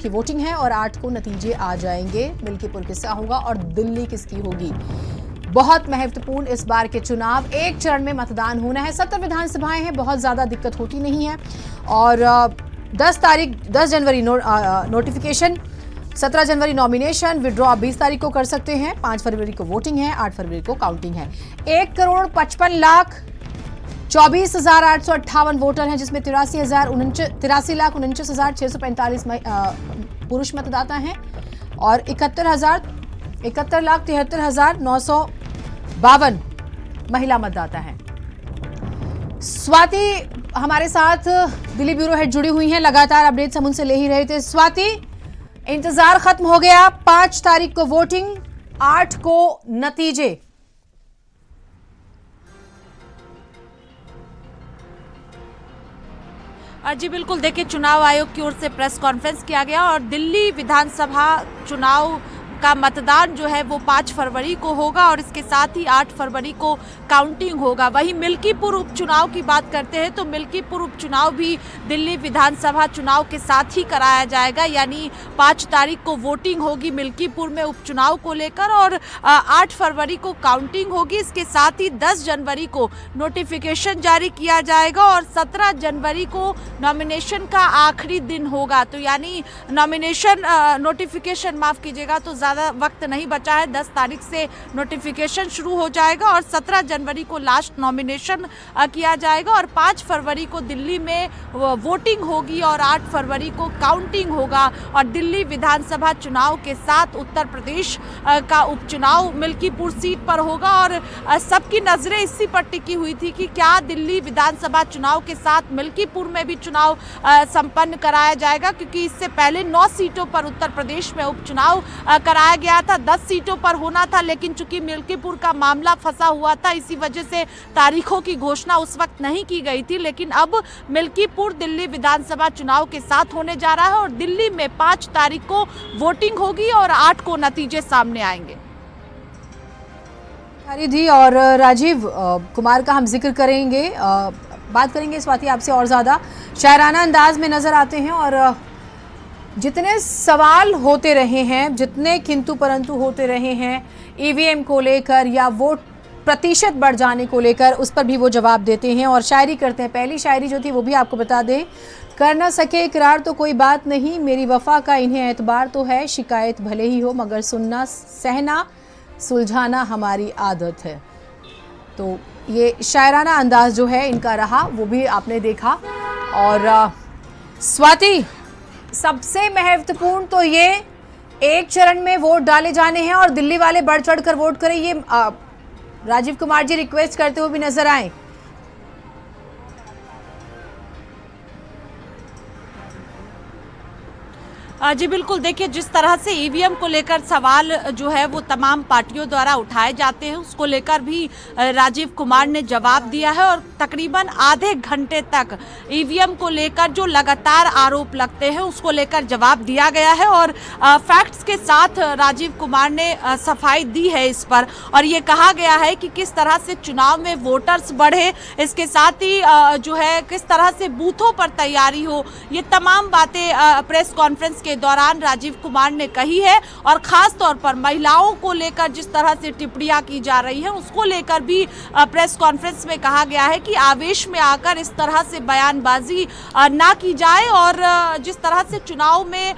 की वोटिंग है और 8 को नतीजे आ जाएंगे। मिल्कीपुर किसका होगा और दिल्ली किसकी होगी। बहुत महत्वपूर्ण इस बार के चुनाव, एक चरण में मतदान होना है। 70 विधानसभाएं हैं, बहुत ज्यादा दिक्कत होती नहीं है। और 10 जनवरी नोटिफिकेशन, 17 जनवरी नॉमिनेशन, विड्रॉ 20 तारीख को कर सकते हैं। 5 फरवरी को वोटिंग है, 8 फरवरी को काउंटिंग है। 1,55,24,858 वोटर हैं, जिसमें 83,49,645 पुरुष मतदाता हैं और 71,73,952 महिला मतदाता हैं। स्वाति हमारे साथ दिल्ली ब्यूरो हेड जुड़ी हुई हैं, लगातार अपडेट्स हम उनसे ले ही रहे थे। स्वाति, इंतजार खत्म हो गया, 5 तारीख को वोटिंग, 8 को नतीजे। जी बिल्कुल, देखिए चुनाव आयोग की ओर से प्रेस कॉन्फ्रेंस किया गया और दिल्ली विधानसभा चुनाव का मतदान जो है वो 5 फरवरी को होगा और इसके साथ ही 8 फरवरी को काउंटिंग होगा। वहीं मिल्कीपुर उपचुनाव की बात करते हैं तो मिल्कीपुर उपचुनाव भी दिल्ली विधानसभा चुनाव के साथ ही कराया जाएगा, यानी 5 तारीख को वोटिंग होगी मिल्कीपुर में उपचुनाव को लेकर और 8 फरवरी को काउंटिंग होगी। इसके साथ ही 10 जनवरी को नोटिफिकेशन जारी किया जाएगा और 17 जनवरी को नॉमिनेशन का आखिरी दिन होगा। तो यानी नोटिफिकेशन माफ कीजिएगा, तो ज़्यादा वक्त नहीं बचा है। 10 तारीख से नोटिफिकेशन शुरू हो जाएगा और 17 जनवरी को लास्ट नॉमिनेशन किया जाएगा और 5 फरवरी को दिल्ली में वोटिंग होगी और 8 फरवरी को काउंटिंग होगा। और दिल्ली विधानसभा चुनाव के साथ उत्तर प्रदेश का उपचुनाव मिल्कीपुर सीट पर होगा और सबकी नज़रें इसी पर टिकी हुई थी कि क्या दिल्ली विधानसभा चुनाव के साथ मिल्कीपुर में भी चुनाव संपन्न कराया जाएगा, क्योंकि इससे पहले 9 सीटों पर उत्तर प्रदेश में उपचुनाव कराया गया था। 10 सीटों पर होना था, लेकिन चूंकि मिल्कीपुर का मामला फंसा हुआ था, इसी वजह से तारीखों की घोषणा उस वक्त नहीं की गई थी। लेकिन अब मिल्कीपुर दिल्ली विधानसभा चुनाव के साथ होने जा रहा है और दिल्ली में 5 तारीख को वोटिंग होगी और 8 को नतीजे सामने आएंगे। हरिधि और राजीव कुमार का हम जिक्र करेंगे, बात करेंगे स्वाति आपसे और ज्यादा। शायराना अंदाज में नजर आते हैं और जितने सवाल होते रहे हैं, जितने किंतु परंतु होते रहे हैं ईवीएम को लेकर या वोट प्रतिशत बढ़ जाने को लेकर, उस पर भी वो जवाब देते हैं और शायरी करते हैं। पहली शायरी जो थी वो भी आपको बता दें, कर ना सके इकरार तो कोई बात नहीं, मेरी वफा का इन्हें एतबार तो है, शिकायत भले ही हो मगर सुनना सहना सुलझाना हमारी आदत है। तो ये शायराना अंदाज जो है इनका रहा, वो भी आपने देखा। और स्वाति, सबसे महत्वपूर्ण तो ये एक चरण में वोट डाले जाने हैं और दिल्ली वाले बढ़ चढ़ कर वोट करें, ये राजीव कुमार जी रिक्वेस्ट करते हुए भी नजर आए। जी बिल्कुल, देखिए जिस तरह से ईवीएम को लेकर सवाल जो है वो तमाम पार्टियों द्वारा उठाए जाते हैं, उसको लेकर भी राजीव कुमार ने जवाब दिया है और तकरीबन आधे घंटे तक ईवीएम को लेकर जो लगातार आरोप लगते हैं उसको लेकर जवाब दिया गया है और फैक्ट्स के साथ राजीव कुमार ने सफाई दी है इस पर और ये कहा गया है कि किस तरह से चुनाव में वोटर्स बढ़े, इसके साथ ही जो है किस तरह से बूथों पर तैयारी हो, ये तमाम बातें प्रेस कॉन्फ्रेंस के दौरान राजीव कुमार ने कही है और खास तौर पर महिलाओं को लेकर जिस तरह से टिप्पणियां की जा रही हैं उसको लेकर भी प्रेस कॉन्फ्रेंस में कहा गया है कि आवेश में आकर इस तरह से बयानबाजी ना की जाए और जिस तरह से चुनाव में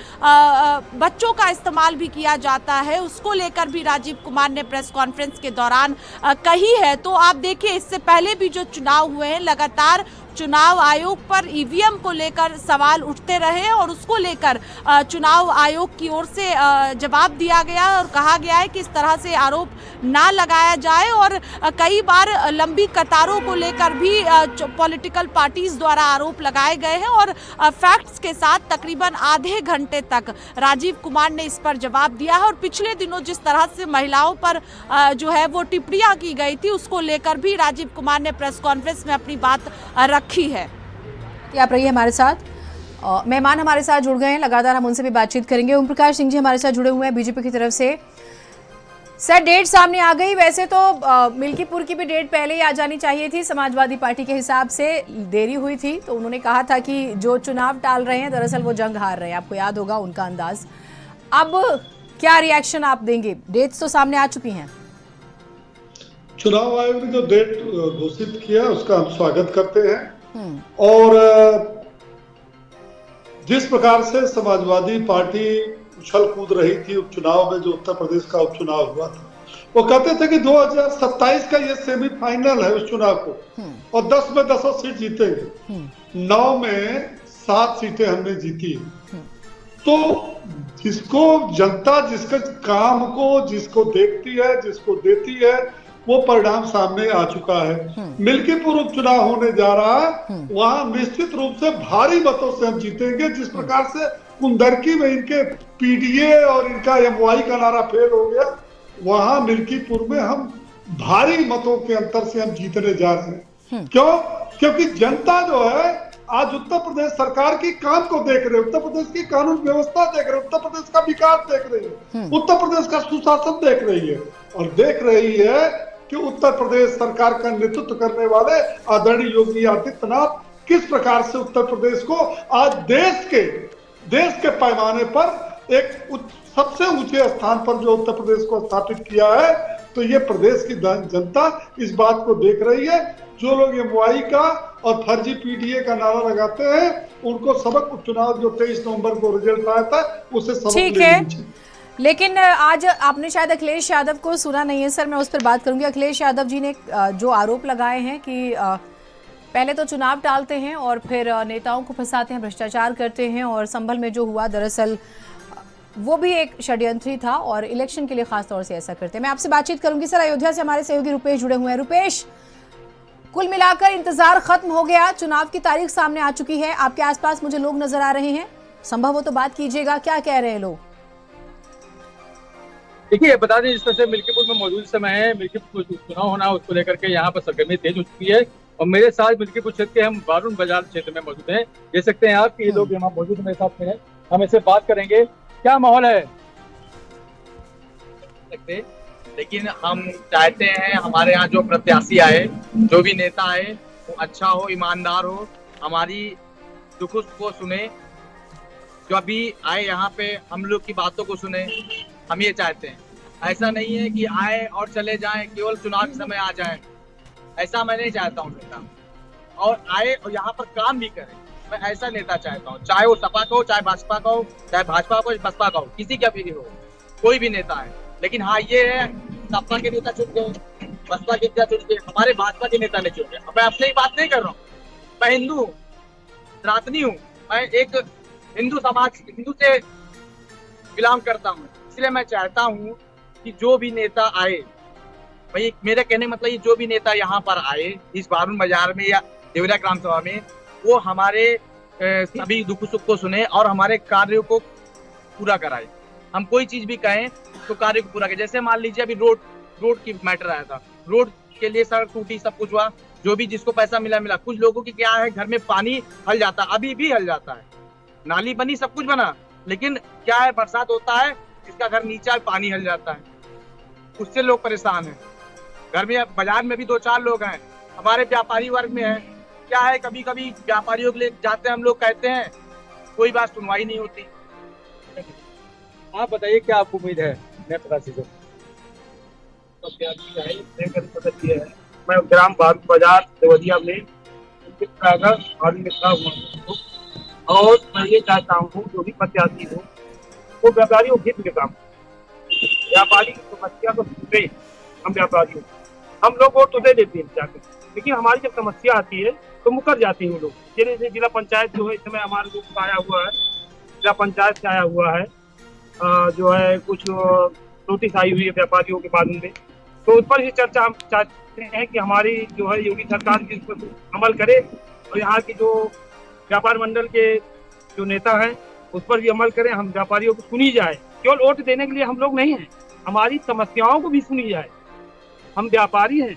बच्चों का इस्तेमाल भी किया जाता है उसको लेकर भी राजीव कुमार ने प्रेस कॉन्फ्रेंस के दौरान कही है। तो आप देखिए, इससे पहले भी जो चुनाव हुए हैं लगातार चुनाव आयोग पर ईवीएम को लेकर सवाल उठते रहे और उसको लेकर चुनाव आयोग की ओर से जवाब दिया गया और कहा गया है कि इस तरह से आरोप ना लगाया जाए और कई बार लंबी कतारों को लेकर भी पॉलिटिकल पार्टीज द्वारा आरोप लगाए गए हैं और फैक्ट्स के साथ तकरीबन आधे घंटे तक राजीव कुमार ने इस पर जवाब दिया है और पिछले दिनों जिस तरह से महिलाओं पर जो है वो टिप्पणियां की गई थी उसको लेकर भी राजीव कुमार ने प्रेस कॉन्फ्रेंस में अपनी बात रखी है। आप रहिए हमारे साथ, मेहमान हमारे साथ जुड़ गए हैं, लगातार हम उनसे भी बातचीत करेंगे। ओम प्रकाश सिंह जी हमारे साथ जुड़े हुए हैं बीजेपी की तरफ से। सर डेट सामने आ गई। वैसे तो मिल्कीपुर की भी डेट पहले ही आ जानी चाहिए थी, समाजवादी पार्टी के हिसाब से देरी हुई थी। तो उन्होंने कहा था कि जो चुनाव टाल रहे हैं दरअसल वो जंग हार रहे हैं, आपको याद होगा उनका अंदाज। अब क्या रिएक्शन आप देंगे? डेट्स तो सामने आ चुकी हैं। चुनाव आयोग ने जो डेट घोषित किया उसका हम स्वागत करते हैं। और जिस प्रकार से समाजवादी पार्टी उछल कूद रही थी उपचुनाव में, जो उत्तर प्रदेश का उपचुनाव हुआ था, वो कहते थे कि 2027 का ये सेमीफाइनल है उस चुनाव को, और 10 में 10 सीट जीतेंगे। 9 में 7 सीटें हमने जीती। तो जिसको जनता जिसके काम को जिसको देखती है, जिसको देती है, वो परिणाम सामने आ चुका है। मिल्कीपुर उपचुनाव होने जा रहा है, वहां निश्चित रूप से भारी मतों से हम जीतेंगे। जिस प्रकार से कुंदरकी में इनके पीडीए और इनका एमवाई का नारा फेल हो गया, वहां मिल्कीपुर में हम भारी मतों के अंतर से हम जीतने जा रहे हैं। क्यों? क्योंकि जनता जो है आज उत्तर प्रदेश सरकार की काम को देख रहे, उत्तर प्रदेश की कानून व्यवस्था देख रहे, उत्तर प्रदेश का विकास देख रही है, उत्तर प्रदेश का सुशासन देख रही है, और देख रही है कि उत्तर प्रदेश सरकार का नेतृत्व करने वाले आदरणीय योगी आदित्यनाथ किस प्रकार से उत्तर प्रदेश को आज देश के पैमाने पर एक सबसे ऊंचे स्थान पर जो उत्तर प्रदेश को स्थापित किया है। तो ये प्रदेश की जनता इस बात को देख रही है। जो लोग एमवाई का और फर्जी पीडीए का नारा लगाते हैं, उनको सबक उपचुनाव जो 23 नवंबर को रिजल्ट आया था उससे सबक लेना चाहिए। लेकिन आज आपने शायद अखिलेश यादव को सुना नहीं है सर, मैं उस पर बात करूंगी। अखिलेश यादव जी ने जो आरोप लगाए हैं कि पहले तो चुनाव टालते हैं और फिर नेताओं को फंसाते हैं, भ्रष्टाचार करते हैं, और संभल में जो हुआ दरअसल वो भी एक षड्यंत्र ही था और इलेक्शन के लिए खास तौर से ऐसा करते हैं। मैं आपसे बातचीत करूंगी। सर अयोध्या से हमारे सहयोगी रुपेश जुड़े हुए हैं। रुपेश, कुल मिलाकर इंतजार खत्म हो गया, चुनाव की तारीख सामने आ चुकी है, आपके आसपास मुझे लोग नजर आ रहे हैं, संभव हो तो बात कीजिएगा, क्या कह रहे हैं लोग? देखिए, बता दें जिस तरह से मिल्कीपुर में मौजूद समय है, मिल्कीपुर चुनाव होना उसको लेकर के यहाँ पर सरगर्मी तेज हो चुकी है। और मेरे साथ मिल्कीपुर क्षेत्र के हम बारून बाजार क्षेत्र में मौजूद हैं। देख सकते हैं आप कि ये लोग यहाँ मौजूद मेरे साथ में हैं, हम इससे बात करेंगे। क्या माहौल है? लेकिन हम चाहते हैं हमारे यहाँ जो प्रत्याशी आए, जो भी नेता आए, वो अच्छा हो, ईमानदार हो, हमारी दुख को सुने, जो भी आए यहाँ पे हम लोग की बातों को सुने। हम ये चाहते हैं, ऐसा नहीं है कि आए और चले जाएं, केवल चुनाव के समय आ जाएं, ऐसा मैं नहीं चाहता हूँ नेता। और आए और यहाँ पर काम भी करे, मैं ऐसा नेता चाहता हूँ, चाहे वो सपा का हो, चाहे भाजपा का हो, चाहे भाजपा का हो, बसपा का हो, किसी का भी हो, कोई भी नेता है। लेकिन हाँ ये है, सपा के नेता चुन गए, बसपा के नेता चुन गए, हमारे भाजपा के नेता नहीं चुन गए। मैं अपनी बात नहीं कर रहा हूँ, मैं हिंदू हूँ, सनातनी हूँ, मैं एक हिंदू समाज, हिंदू से बिलोंग करता हूँ। इसलिए मैं चाहता हूँ कि जो भी नेता आए, भाई मेरे कहने मतलब ये जो भी नेता यहाँ पर आए इस बारून बाजार में या देवरिया ग्राम सभा में, वो हमारे सभी दुख सुख को सुने और हमारे कार्यों को पूरा कराए। हम कोई चीज भी कहें तो कार्य को पूरा करें। जैसे मान लीजिए अभी रोड की मैटर आया था, रोड के लिए सड़क टूटी, सब कुछ हुआ, जो भी जिसको पैसा मिला। कुछ लोगों की क्या है, घर में पानी हल जाता, अभी भी हल जाता है, नाली बनी, सब कुछ बना, लेकिन क्या है, बरसात होता है, जिसका घर नीचा पानी हल जाता है, उससे लोग परेशान हैं। घर में बाजार में भी 2-4 लोग हैं, हमारे व्यापारी वर्ग में है, क्या है, कभी कभी व्यापारियों के लिए जाते हैं हम लोग, कहते हैं कोई बात सुनवाई नहीं होती। आप बताइए क्या आपको उम्मीद है नए प्रत्याशी से? मैं ग्राम बाजार देवरिया में और मैं ये चाहता हूँ जो भी प्रत्याशी हो वो व्यापारियों हित में काम, व्यापारी की समस्या को सुने। हम व्यापारी हम लोग वोट तो दे देते हैं जाकर, लेकिन हमारी जब समस्या आती है तो मुकर जाते हैं वो लोग। जैसे जिला पंचायत जो है इस समय हमारे लोग आया हुआ है, जिला पंचायत से आया हुआ है, जो है कुछ नोटिस आई हुई है व्यापारियों के बारे में, तो उस पर ही चर्चा हम चाहते हैं कि हमारी जो है योगी सरकार की इस पर अमल करे और यहाँ की जो व्यापार मंडल के जो नेता हैं उस पर भी अमल करें। हम व्यापारियों को सुनी जाए, केवल वोट देने के लिए हम लोग नहीं हैं, हमारी समस्याओं को भी सुनी जाए। हम व्यापारी हैं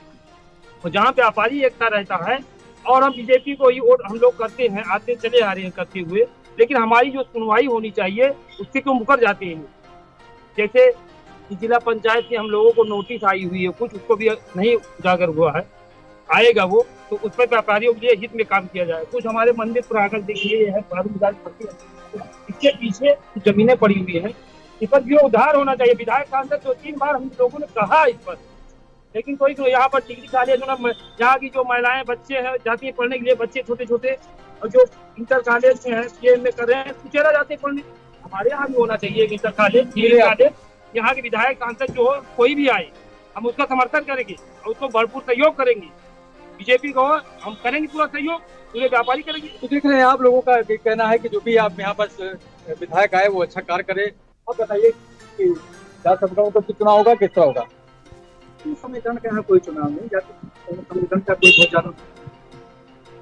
और जहाँ व्यापारी एकता रहता है, और हम बीजेपी को ही वोट हम लोग करते हैं, आते चले आ रहे हैं करते हुए, लेकिन हमारी जो सुनवाई होनी चाहिए उससे क्यों मुकर जाते हैं। जैसे कि जिला पंचायत से हम लोगों को नोटिस आई हुई है, कुछ उसको भी नहीं उजागर हुआ है, आएगा वो तो उस पर व्यापारियों के लिए हित में काम किया जाए। कुछ हमारे मंदिर पुराकर देखिए, ये है बारूद बाजार पड़ती है, इसके पीछे जमीनें पड़ी हुई है, इस पर भी उधार होना चाहिए। विधायक सांसद 2-3 बार हम लोगों ने कहा इस पर, लेकिन कोई तो यहाँ पर डिग्री कॉलेज यहाँ की जो महिलाएं बच्चे हैं जाती है पढ़ने के लिए, बच्चे छोटे छोटे और जो इंटर कॉलेज में है सीए में कर रहे हैं कुचेरा जाते हैं पढ़ने। हमारे यहाँ भी होना चाहिए इंटर कॉलेज डिग्री कॉलेज। यहाँ के विधायक सांसद जो हो कोई भी आए हम उसका समर्थन करेंगे और उसको भरपूर सहयोग करेंगे। बीजेपी को हम करेंगे पूरा सहयोग, पूरे व्यापारी करेंगे। तो देख रहे हैं आप लोगों का कहना है कि जो भी आप यहाँ पर विधायक आए वो अच्छा कार्य करे। आप बताइए कि जात समीकरण का चुनाव होगा, किस तरह होगा? समीकरण का यहाँ कोई चुनाव नहीं, जाति समीकरण का कोई बहुत ज्यादा,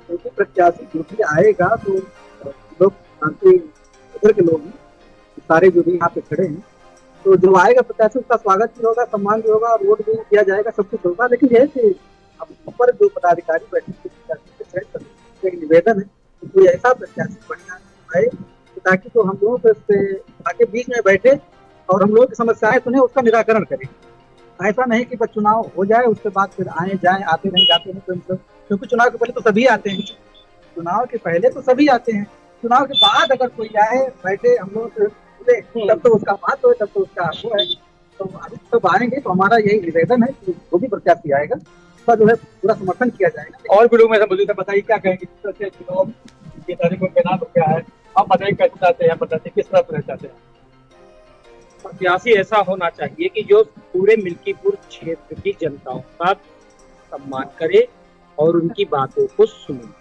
क्योंकि प्रत्याशी जो भी आएगा तो लोग शांति उधर के लोग हैं सारे जो भी यहाँ पे खड़े हैं, तो जो आएगा प्रत्याशी उसका स्वागत भी होगा, सम्मान भी होगा, वोट भी दिया जाएगा, सब कुछ होगा। लेकिन यह कि अब ऊपर जो पदाधिकारी बैठे एक निवेदन है कि कोई ऐसा प्रत्याशी बढ़िया आए ताकि तो हम लोग आके बीच में बैठे और हम लोग की समस्याएं सुने, उसका निराकरण करें। ऐसा नहीं कि बस चुनाव हो जाए उसके बाद फिर आए जाए, आते नहीं जाते हैं, क्योंकि चुनाव के पहले तो सभी आते हैं, चुनाव के पहले तो सभी आते हैं, चुनाव के बाद अगर कोई आए बैठे हम लोग तब तो उसका बात हो, तब तो उसका वो है। तो अभी सब आएंगे तो हमारा यही निवेदन है कि जो भी प्रत्याशी आएगा उसका जो है पूरा समर्थन किया जाएगा। और भी लोग ऐसा मौजूद है, बताइए क्या कहेंगे चुनाव की तारीख को कहना तो क्या है? आप बताइए कैसे चाहते हैं, बताइए किस तरह से चाहते हैं? प्रत्याशी ऐसा होना चाहिए कि जो पूरे मिल्कीपुर क्षेत्र की जनताओं का सम्मान करे और उनकी बातों को सुने।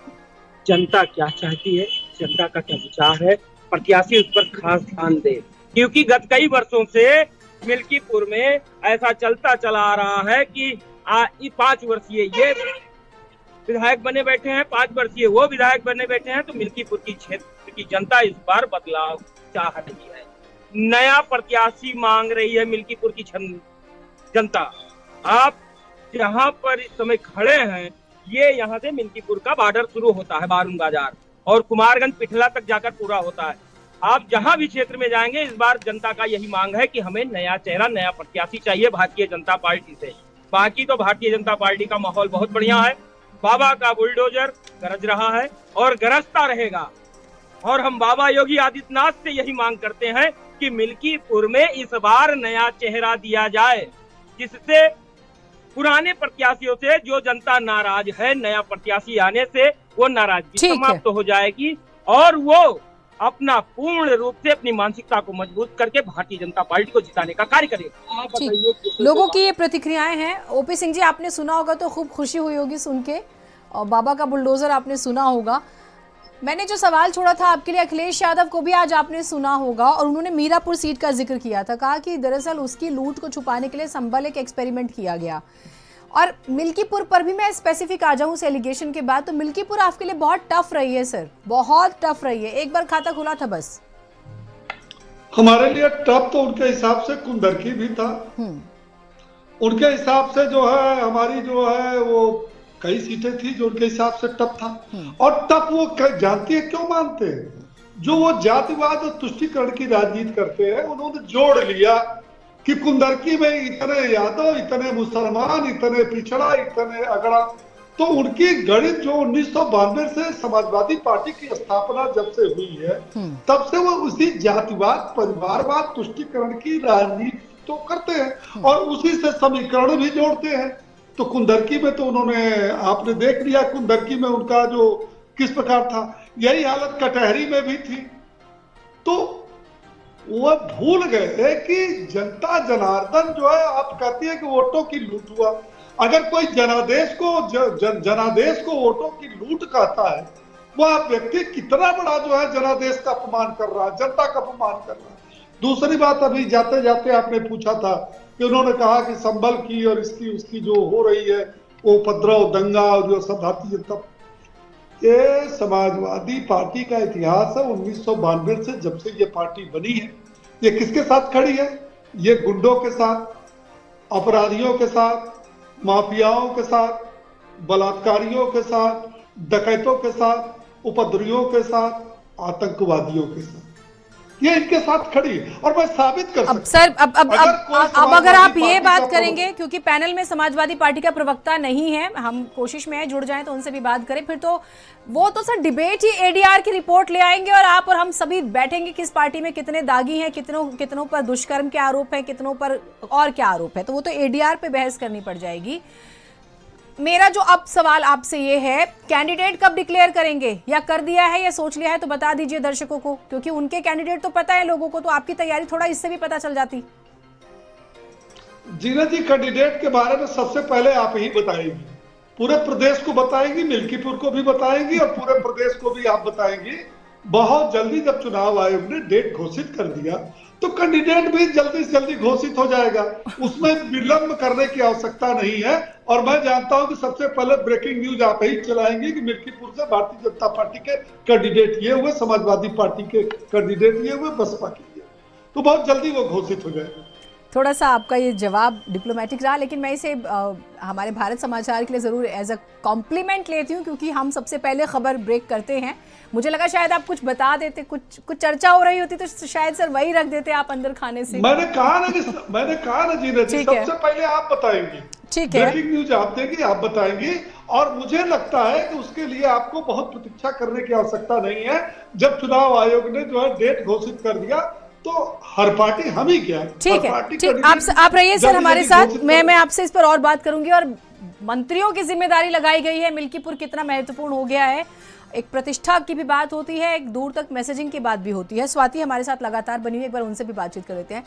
जनता क्या चाहती है, जनता का क्या विचार है, प्रत्याशी उस पर खास ध्यान दे, क्योंकि गत कई वर्षों से मिल्कीपुर में ऐसा चलता चला आ रहा है कि 5 वर्षीय ये विधायक बने बैठे हैं, 5 वर्षीय वो विधायक बने बैठे हैं, तो मिल्कीपुर की क्षेत्र की जनता इस बार बदलाव चाह रही है, नया प्रत्याशी मांग रही है मिल्कीपुर की जनता। आप जहां पर इस समय खड़े हैं ये यहाँ से मिल्कीपुर का बॉर्डर शुरू होता है बारूद बाजार और कुमारगंज पिठला तक जाकर पूरा होता है। आप जहां भी क्षेत्र में जाएंगे इस बार जनता का यही मांग है कि हमें नया चेहरा, नया प्रत्याशी चाहिए भारतीय जनता पार्टी से। बाकी तो भारतीय जनता पार्टी का माहौल बहुत बढ़िया है, बाबा का बुलडोजर गरज रहा है और गरजता रहेगा। और हम बाबा योगी आदित्यनाथ से यही मांग करते हैं कि मिल्कीपुर में इस बार नया चेहरा दिया जाए, जिससे पुराने प्रत्याशियों से जो जनता नाराज है, नया प्रत्याशी आने से वो नाराजगी समाप्त हो जाएगी और वो अपना पूर्ण रूप से अपनी मानसिकता को मजबूत करके भारतीय जनता पार्टी को जिताने का कार्य करेगा। लोगों की ये प्रतिक्रियाएं हैं। ओपी सिंह जी, आपने सुना होगा तो खूब खुशी हुई होगी सुन के, और बाबा का बुलडोजर आपने सुना होगा। मैंने जो सवाल छोड़ा था आपके लिए, अखिलेश यादव को भी आज आपने सुना होगा और उन्होंने मीरापुर सीट का जिक्र किया था, कहा कि दरअसल उसकी लूट को छुपाने के लिए संभल एक एक्सपेरिमेंट किया गया। और मिल्कीपुर पर भी मैं स्पेसिफिक आ जाऊं उस एलिगेशन के बाद, तो मिल्कीपुर आपके लिए बहुत टफ रही है सर, बहुत टफ रही है। एक बार खाता खुला था बस। हमारे लिए टफ तो उनके हिसाब से कुंदरकी भी था, उनके हिसाब से जो है हमारी जो है वो कई सीटें थी जो उनके हिसाब से टफ था। और टफ वो जानती है क्यों मानते हैं, जो वो जातिवाद और तुष्टिकरण की राजनीति करते हैं, उन्होंने जोड़ लिया कि कुंदरकी में इतने यादव, इतने मुसलमान, इतने पिछड़ा, इतने अगड़ा। तो उनकी गणित जो 1992 से समाजवादी पार्टी की स्थापना जब से हुई है तब से वो उसी जातिवाद, परिवारवाद, तुष्टिकरण की राजनीति तो करते हैं और उसी से समीकरण भी जोड़ते हैं। तो कुंदरकी में तो उन्होंने, आपने देख लिया कुंदरकी में उनका जो किस प्रकार था, यही हालत कटहरी में भी थी। तो वो भूल गए कि जनता जनार्दन जो है, आप कहती है कि वोटों की लूट हुआ। अगर कोई जनादेश को वोटों की लूट कहता है, वह व्यक्ति कितना बड़ा जो है जनादेश का अपमान कर रहा है, जनता का अपमान कर रहा है। दूसरी बात, अभी जाते जाते आपने पूछा था कि उन्होंने कहा कि संभल की और इसकी उसकी जो हो रही है वो उपद्रव, दंगा और जो सब भारतीय जनता, ये समाजवादी पार्टी का इतिहास है। 1992 से जब से ये पार्टी बनी है, ये किसके साथ खड़ी है? ये गुंडों के साथ, अपराधियों के साथ, माफियाओं के साथ, बलात्कारियों के साथ, डकैतों के साथ, उपद्रवियों के साथ, आतंकवादियों के साथ। ये इनके साथ खड़ी है और मैं साबित कर अब सकता सर अब अगर आप ये बात का करेंगे, क्योंकि पैनल में समाजवादी पार्टी का प्रवक्ता नहीं है, हम कोशिश में है जुड़ जाएं तो उनसे भी बात करें, फिर तो वो तो सर डिबेट ही एडीआर की रिपोर्ट ले आएंगे और आप और हम सभी बैठेंगे किस पार्टी में कितने दागी हैं, कितनों पर दुष्कर्म के आरोप हैं, कितनों पर और क्या आरोप है, तो वो तो एडीआर पे बहस करनी पड़ जाएगी। मेरा जो अब सवाल आपसे ये है, कैंडिडेट कब डिक्लेयर करेंगे, या कर दिया है या सोच लिया है, तो बता दीजिए दर्शकों को, क्योंकि उनके कैंडिडेट तो पता है लोगों को, तो आपकी तैयारी थोड़ा इससे भी पता चल जाती। जीना जी, कैंडिडेट के बारे में सबसे पहले आप ही बताएंगी, पूरे प्रदेश को बताएंगी, मिल्कीपुर को भी बताएंगी और पूरे प्रदेश को भी आप बताएंगी। बहुत जल्दी जब चुनाव आयोग ने डेट घोषित कर दिया तो कैंडिडेट भी जल्दी से जल्दी घोषित हो जाएगा, उसमें विलंब करने की आवश्यकता नहीं है। और मैं जानता हूं कि सबसे पहले ब्रेकिंग न्यूज आप ही चलाएंगे कि मिल्कीपुर से भारतीय जनता पार्टी के कैंडिडेट ये हुए, समाजवादी पार्टी के कैंडिडेट ये हुए, बसपा के लिए, तो बहुत जल्दी वो घोषित हो जाएगा। थोड़ा सा आपका ये जवाब डिप्लोमेटिक रहा, लेकिन मैं इसे हमारे भारत समाचार के लिए ज़रूर एज अ कॉम्प्लीमेंट लेती हूँ, क्योंकि हम सबसे पहले खबर ब्रेक करते हैं। मुझे लगा शायद आप कुछ बता देते, कुछ चर्चा हो रही होती तो शायद सर वही रख देते आप अंदर खाने से। मैंने कहा ना जी, सबसे पहले आप बताएंगे, ठीक है, ब्रेकिंग न्यूज आप देंगे, आप बताएंगे, और मुझे लगता है कि उसके लिए आपको बहुत प्रतीक्षा करने की आवश्यकता नहीं है। जब चुनाव आयोग ने जो है डेट घोषित कर दिया तो हर पार्टी, हम ही क्या, ठीक है, ठीक, आप रहिए सर हमारे साथ, मैं आपसे इस पर और बात करूंगी। और मंत्रियों की जिम्मेदारी लगाई गई है, मिल्कीपुर कितना महत्वपूर्ण हो गया है, एक प्रतिष्ठा की भी बात होती है, एक दूर तक मैसेजिंग की बात भी होती है। स्वाति हमारे साथ लगातार बनी हुई, एक बार उनसे भी बातचीत कर लेते हैं।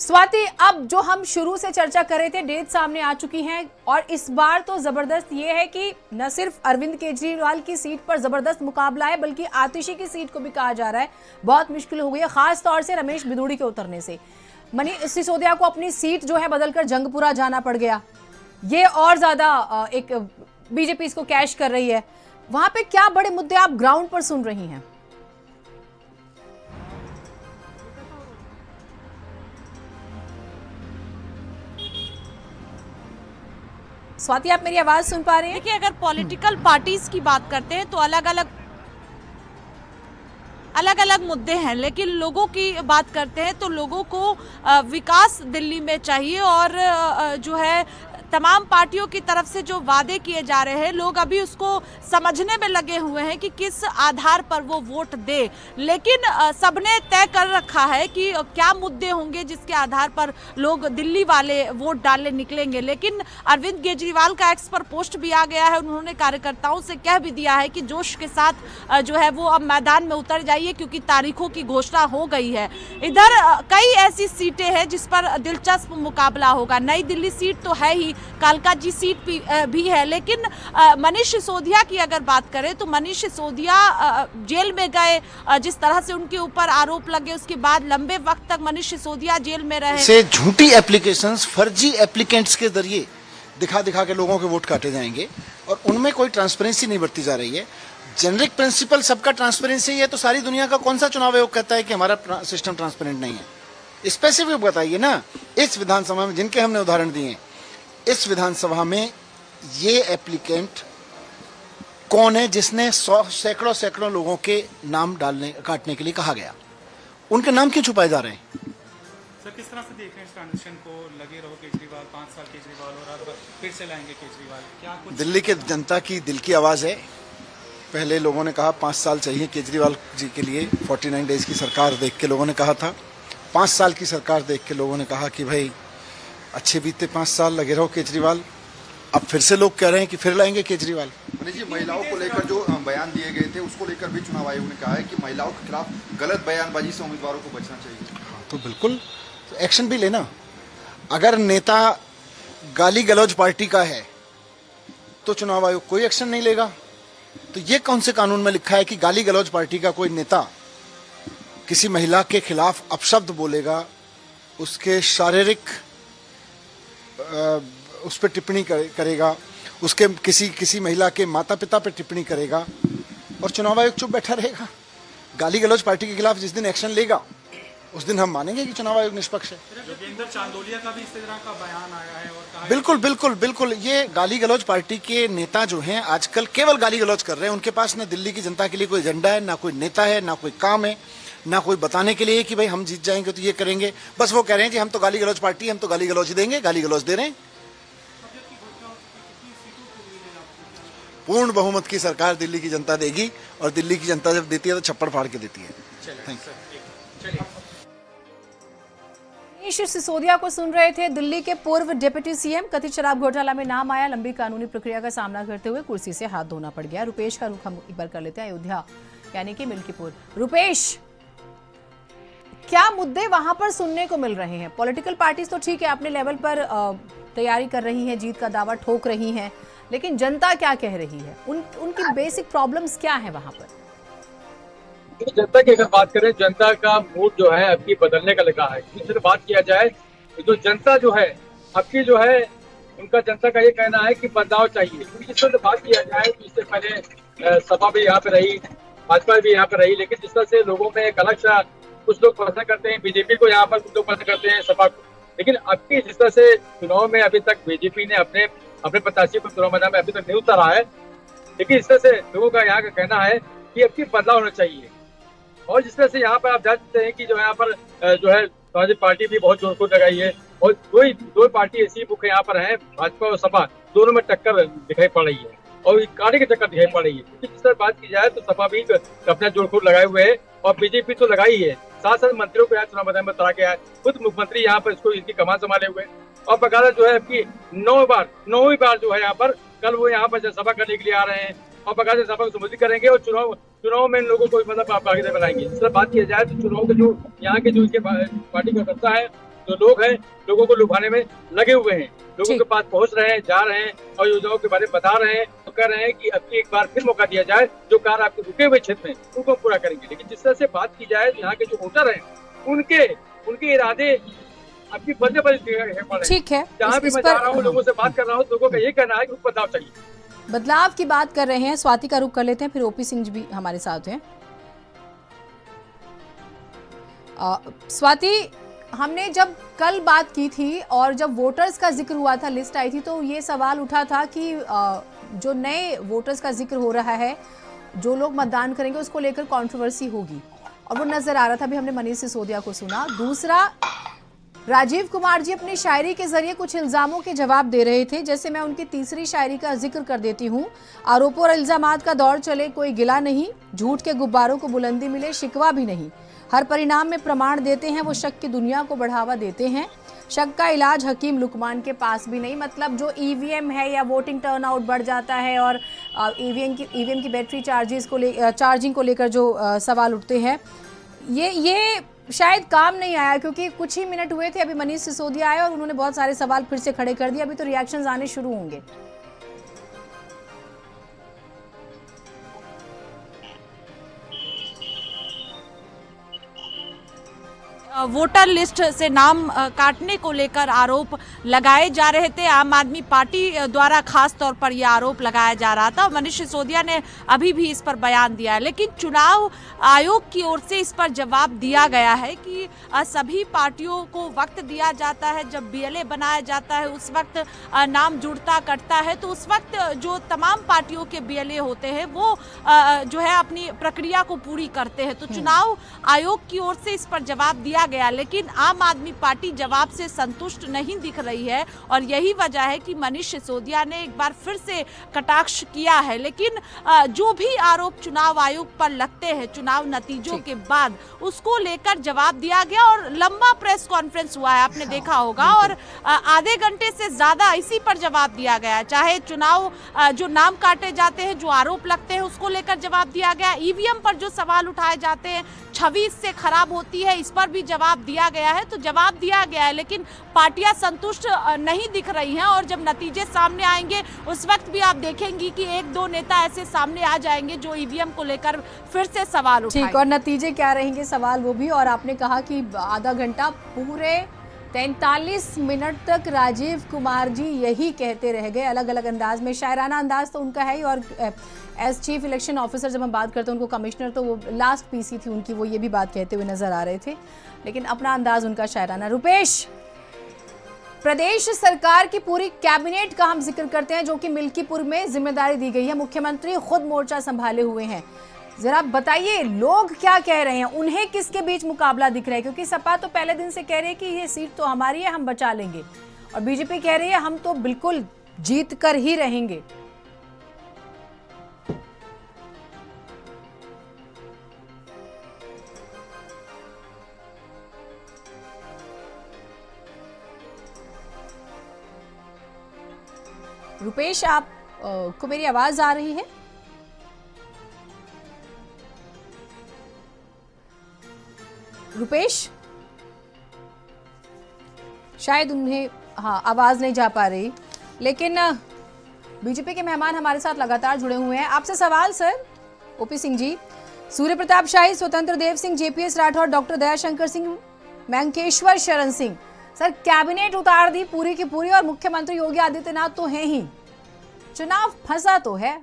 स्वाति, अब जो हम शुरू से चर्चा कर रहे थे, डेट सामने आ चुकी हैं, और इस बार तो जबरदस्त ये है कि न सिर्फ अरविंद केजरीवाल की सीट पर जबरदस्त मुकाबला है, बल्कि आतिशी की सीट को भी कहा जा रहा है बहुत मुश्किल हो गई है, खास तौर से रमेश बिधूड़ी के उतरने से। मनीष सिसोदिया को अपनी सीट जो है बदलकर जंगपुरा जाना पड़ गया, ये और ज्यादा एक बीजेपी इसको कैश कर रही है। वहां पे क्या बड़े मुद्दे आप ग्राउंड पर सुन रही हैं? स्वाति, आप मेरी आवाज सुन पा रही हैं? देखिए, अगर पॉलिटिकल पार्टीज की बात करते हैं तो अलग अलग मुद्दे हैं, लेकिन लोगों की बात करते हैं तो लोगों को विकास दिल्ली में चाहिए, और जो है तमाम पार्टियों की तरफ से जो वादे किए जा रहे हैं, लोग अभी उसको समझने में लगे हुए हैं कि किस आधार पर वो वोट दे। लेकिन सबने तय कर रखा है कि क्या मुद्दे होंगे जिसके आधार पर लोग दिल्ली वाले वोट डालने निकलेंगे। लेकिन अरविंद केजरीवाल का एक्स पर पोस्ट भी आ गया है, उन्होंने कार्यकर्ताओं से कह भी दिया है कि जोश के साथ जो है वो अब मैदान में उतर जाइए, क्योंकि तारीखों की घोषणा हो गई है। इधर कई ऐसी सीटें हैं जिस पर दिलचस्प मुकाबला होगा। नई दिल्ली सीट तो है ही, कालका जी सीट भी है, लेकिन मनीष सिसोदिया की अगर बात करें तो मनीष सिसोदिया जेल में गए, जिस तरह से उनके ऊपर आरोप लगे, उसके बाद लंबे वक्त तक मनीष सिसोदिया जेल में रहे। से झूठी एप्लीकेशंस, फर्जी एप्लीकेंट्स के जरिए दिखा के लोगों के वोट काटे जाएंगे, और उनमें कोई ट्रांसपेरेंसी नहीं बरती जा रही है। जेनरिक प्रिंसिपल सबका ट्रांसपेरेंसी है, तो सारी दुनिया का कौन सा चुनाव आयोग कहता है कि हमारा सिस्टम ट्रांसपेरेंट नहीं है? स्पेसिफिक बताइए ना। इस विधानसभा में जिनके हमने उदाहरण दिए, इस विधानसभा में ये एप्लीकेंट कौन है जिसने सैकड़ों लोगों के नाम काटने के लिए कहा गया? उनके नाम क्यों छुपाए जा रहे हैं? सर, किस तरह से देख रहे हैं इस ट्रांजिशन को? लगे रहो केजरीवाल, 5 साल केजरीवाल, और अब फिर से लाएंगे केजरीवाल, क्या कुछ? दिल्ली के जनता की दिल की आवाज है। पहले लोगों ने कहा 5 साल चाहिए केजरीवाल जी के लिए, 49 डेज की सरकार देख के लोगों ने कहा था। 5 साल की सरकार देख के लोगों ने कहा कि भाई अच्छे बीते 5 साल, लगे रहो केजरीवाल। अब फिर से लोग कह रहे हैं कि फिर लाएंगे केजरीवाल। जी, महिलाओं को लेकर जो बयान दिए गए थे उसको लेकर भी चुनाव आयोग ने कहा है कि महिलाओं के खिलाफ गलत बयानबाजी से उम्मीदवारों को बचना चाहिए। हाँ, तो बिल्कुल तो एक्शन भी लेना। अगर नेता गाली गलौज पार्टी का है तो चुनाव आयोग कोई एक्शन नहीं लेगा। तो ये कौन से कानून में लिखा है कि गाली गलौज पार्टी का कोई नेता किसी महिला के खिलाफ अपशब्द बोलेगा, उसके शारीरिक उस पर टिप्पणी करेगा, उसके किसी महिला के माता पिता पर टिप्पणी करेगा, और चुनाव आयोग चुप बैठा रहेगा? गाली गलौज पार्टी के खिलाफ जिस दिन एक्शन लेगा उस दिन हम मानेंगे कि चुनाव आयोग निष्पक्ष है। योगेंद्र चांदोलिया का भी इस तरह का बयान आया है और कहा बिल्कुल ये गाली गलौज पार्टी के नेता जो हैं आजकल केवल गाली गलौज कर रहे हैं। उनके पास ना दिल्ली की जनता के लिए कोई एजेंडा है, ना कोई नेता है, ना कोई काम है, ना कोई बताने के लिए कि भाई हम जीत जाएंगे तो ये करेंगे। बस वो कह रहे हैं कि हम तो गाली गलौज पार्टी, हम तो गाली गलौज ही देंगे, गाली गलौज दे रहे हैं। पूर्ण बहुमत की सरकार दिल्ली की जनता देगी, और दिल्ली की जनता जब देती है तो छप्पड़ फाड़ के देती है। Thank you. मनीष सिसोदिया को सुन रहे थे। दिल्ली के पूर्व डिप्टी सीएम कथित शराब घोटाला में नाम आया। लंबी कानूनी प्रक्रिया का सामना करते हुए कुर्सी से हाथ धोना पड़ गया। रुपेश का रुख हम एक बार कर लेते हैं। अयोध्या यानी कि मिल्कीपुर। रुपेश, क्या मुद्दे वहां पर सुनने को मिल रहे हैं? पॉलिटिकल पार्टीज तो ठीक है, अपने लेवल पर तैयारी कर रही हैं, जीत का दावा ठोक रही हैं, लेकिन जनता क्या कह रही है? उनकी बेसिक प्रॉब्लम्स क्या है वहां पर? जनता की अगर बात करें, जनता का मूड जो है आपकी बदलने का लगा है। इससे बात किया जाए तो जनता जो है आपकी जो है, उनका जनता का ये कहना है कि बदलाव चाहिए। क्योंकि जिस तरह से बात किया जाए तो इससे पहले सपा भी यहाँ पे रही, भाजपा भी यहाँ पे रही, लेकिन जिस तरह से लोगों में एक अलग सा, कुछ लोग पसंद करते हैं बीजेपी को यहाँ पर, कुछ लोग पसंद करते हैं सपा को। लेकिन अब जिस तरह से चुनाव में अभी तक बीजेपी ने अपने प्रत्याशी को चुनाव मैदान में अभी तक नहीं उतारा है, लेकिन इस तरह से लोगों का यहाँ का कहना है कि अब की बदलाव होना चाहिए। और जिस तरह से यहाँ पर आप जानते हैं कि जो यहाँ पर जो है समाजवादी पार्टी भी बहुत जोर शोर लगाई है, और दो पार्टी ऐसी मुख्य यहाँ पर है, भाजपा और सपा, दोनों में टक्कर दिखाई पड़ रही है और कांटे की टक्कर दिखाई पड़ रही है। क्योंकि जिस तरह बात की जाए तो सपा भी अपना जोर शोर लगाए हुए है और बीजेपी तो लगाई है, साथ साथ मंत्रियों को यहाँ चुनाव मैदान में उतारा गया है। खुद मुख्यमंत्री यहाँ पर इसको इनकी कमान संभाले हुए और बकायदा जो है आपकी 9वीं बार जो है यहाँ पर, कल वो यहाँ पर जनसभा करने के लिए आ रहे हैं और बकायदा सभा को संबोधित करेंगे और चुनाव में इन लोगों को मतलब आप आगे बनाएंगे। इस तरह बात किया जाए तो चुनाव के जो यहाँ के जो इनके पार्टी का कर्ता है, जो लोग हैं, लोगों को लुभाने में लगे हुए हैं, लोगों के पास पहुंच रहे हैं, जा रहे हैं और योजनाओं के बारे में बता रहे हैं, तो कह रहे हैं कि अब एक बार फिर मौका दिया जाए, जो कार्य आपके रुके हुए क्षेत्र में उनको पूरा करेंगे। लेकिन जिस तरह से बात की जाए यहाँ के जो वोटर हैं, उनके इरादे आपकी बदले बदले। ठीक है, जहाँ भी मैं जा रहा हूँ, लोगों से बात कर रहा हूँ, लोगों का ये कहना है कि बदलाव चाहिए। बदलाव की बात कर रहे हैं। स्वाति का रुख कर लेते हैं, फिर ओपी सिंह भी हमारे साथ हैं। स्वाति, हमने जब कल बात की थी और जब वोटर्स का जिक्र हुआ था, लिस्ट आई थी, तो ये सवाल उठा था कि जो नए वोटर्स का जिक्र हो रहा है, जो लोग मतदान करेंगे, उसको लेकर कंट्रोवर्सी होगी, और वो नजर आ रहा था। अभी हमने मनीष सिसोदिया को सुना। दूसरा, राजीव कुमार जी अपनी शायरी के जरिए कुछ इल्जामों के जवाब दे रहे थे। जैसे मैं उनकी तीसरी शायरी का जिक्र कर देती हूँ। आरोपों और इल्जामात का दौर चले, कोई गिला नहीं, झूठ के गुब्बारों को बुलंदी मिले, शिकवा भी नहीं, हर परिणाम में प्रमाण देते हैं, वो शक की दुनिया को बढ़ावा देते हैं, शक का इलाज हकीम लुकमान के पास भी नहीं। मतलब जो ईवीएम है या वोटिंग टर्नआउट बढ़ जाता है और ईवीएम की बैटरी चार्जिंग को लेकर जो सवाल उठते हैं, ये शायद काम नहीं आया, क्योंकि कुछ ही मिनट हुए थे, अभी मनीष सिसोदिया आए और उन्होंने बहुत सारे सवाल फिर से खड़े कर दिए। अभी तो रिएक्शंस आने शुरू होंगे। वोटर लिस्ट से नाम काटने को लेकर आरोप लगाए जा रहे थे। आम आदमी पार्टी द्वारा खास तौर पर यह आरोप लगाया जा रहा था। मनीष सिसोदिया ने अभी भी इस पर बयान दिया है, लेकिन चुनाव आयोग की ओर से इस पर जवाब दिया गया है कि सभी पार्टियों को वक्त दिया जाता है। जब बीएलए बनाया जाता है उस वक्त नाम जुड़ता कटता है, तो उस वक्त जो तमाम पार्टियों के बीएलए होते हैं वो जो है अपनी प्रक्रिया को पूरी करते हैं। तो चुनाव आयोग की ओर से इस पर जवाब दिया गया, लेकिन आम आदमी पार्टी जवाब से संतुष्ट नहीं दिख रही है और यही वजह है कि मनीष सिसोदिया ने एक बार फिर से कटाक्ष किया है। लेकिन जो भी आरोप चुनाव आयोग पर लगते हैं चुनाव नतीजों के बाद, उसको लेकर जवाब दिया गया और लंबा प्रेस कॉन्फ्रेंस हुआ है, आपने देखा होगा, और आधे घंटे से ज्यादा इसी पर जवाब दिया गया। चाहे चुनाव जो नाम काटे जाते हैं, जो आरोप लगते हैं, उसको लेकर जवाब दिया गया। ईवीएम पर जो सवाल उठाए जाते हैं, छवि इससे खराब होती है, इस पर भी जवाब दिया गया है। तो जवाब दिया गया है, लेकिन पार्टियां संतुष्ट नहीं दिख रही हैं और जब नतीजे सामने आएंगे उस वक्त भी आप देखेंगी कि एक दो नेता ऐसे सामने आ जाएंगे जो ईवीएम को लेकर फिर से सवाल उठाएंगे। ठीक, और नतीजे क्या रहेंगे, सवाल वो भी। और आपने कहा कि आधा घंटा, पूरे 43 मिनट तक राजीव कुमार जी यही कहते रह गए, अलग अलग अंदाज में। शायराना अंदाज तो उनका है ही, और एज चीफ इलेक्शन ऑफिसर जब हम बात करते हैं उनको कमिश्नर, तो वो लास्ट पीसी थी उनकी, वो ये भी बात कहते हुए नजर आ रहे थे, लेकिन अपना अंदाज उनका शायराना। रुपेश, प्रदेश सरकार की पूरी कैबिनेट का हम जिक्र करते हैं, जो कि मिल्कीपुर में जिम्मेदारी दी गई है। मुख्यमंत्री खुद मोर्चा संभाले हुए हैं। जरा बताइए लोग क्या कह रहे हैं, उन्हें किसके बीच मुकाबला दिख रहा है? क्योंकि सपा तो पहले दिन से कह रही है कि ये सीट तो हमारी है, हम बचा लेंगे, और बीजेपी कह रही है हम तो बिल्कुल जीत कर ही रहेंगे। रुपेश, आप को मेरी आवाज आ रही है? रुपेश, शायद उन्हें आवाज नहीं जा पा रही, लेकिन बीजेपी के मेहमान हमारे साथ लगातार जुड़े हुए हैं। आपसे सवाल सर, ओपी सिंह जी, सूर्य प्रताप शाही, स्वतंत्र Dev Singh, JPS Rathore, doctor Dayashankar Singh, मैंकेश्वर Sharan Singh, sir cabinet उतार दी पूरी की पूरी और मुख्यमंत्री योगी आदित्यनाथ तो हैं ही, चुनाव फंसा तो है।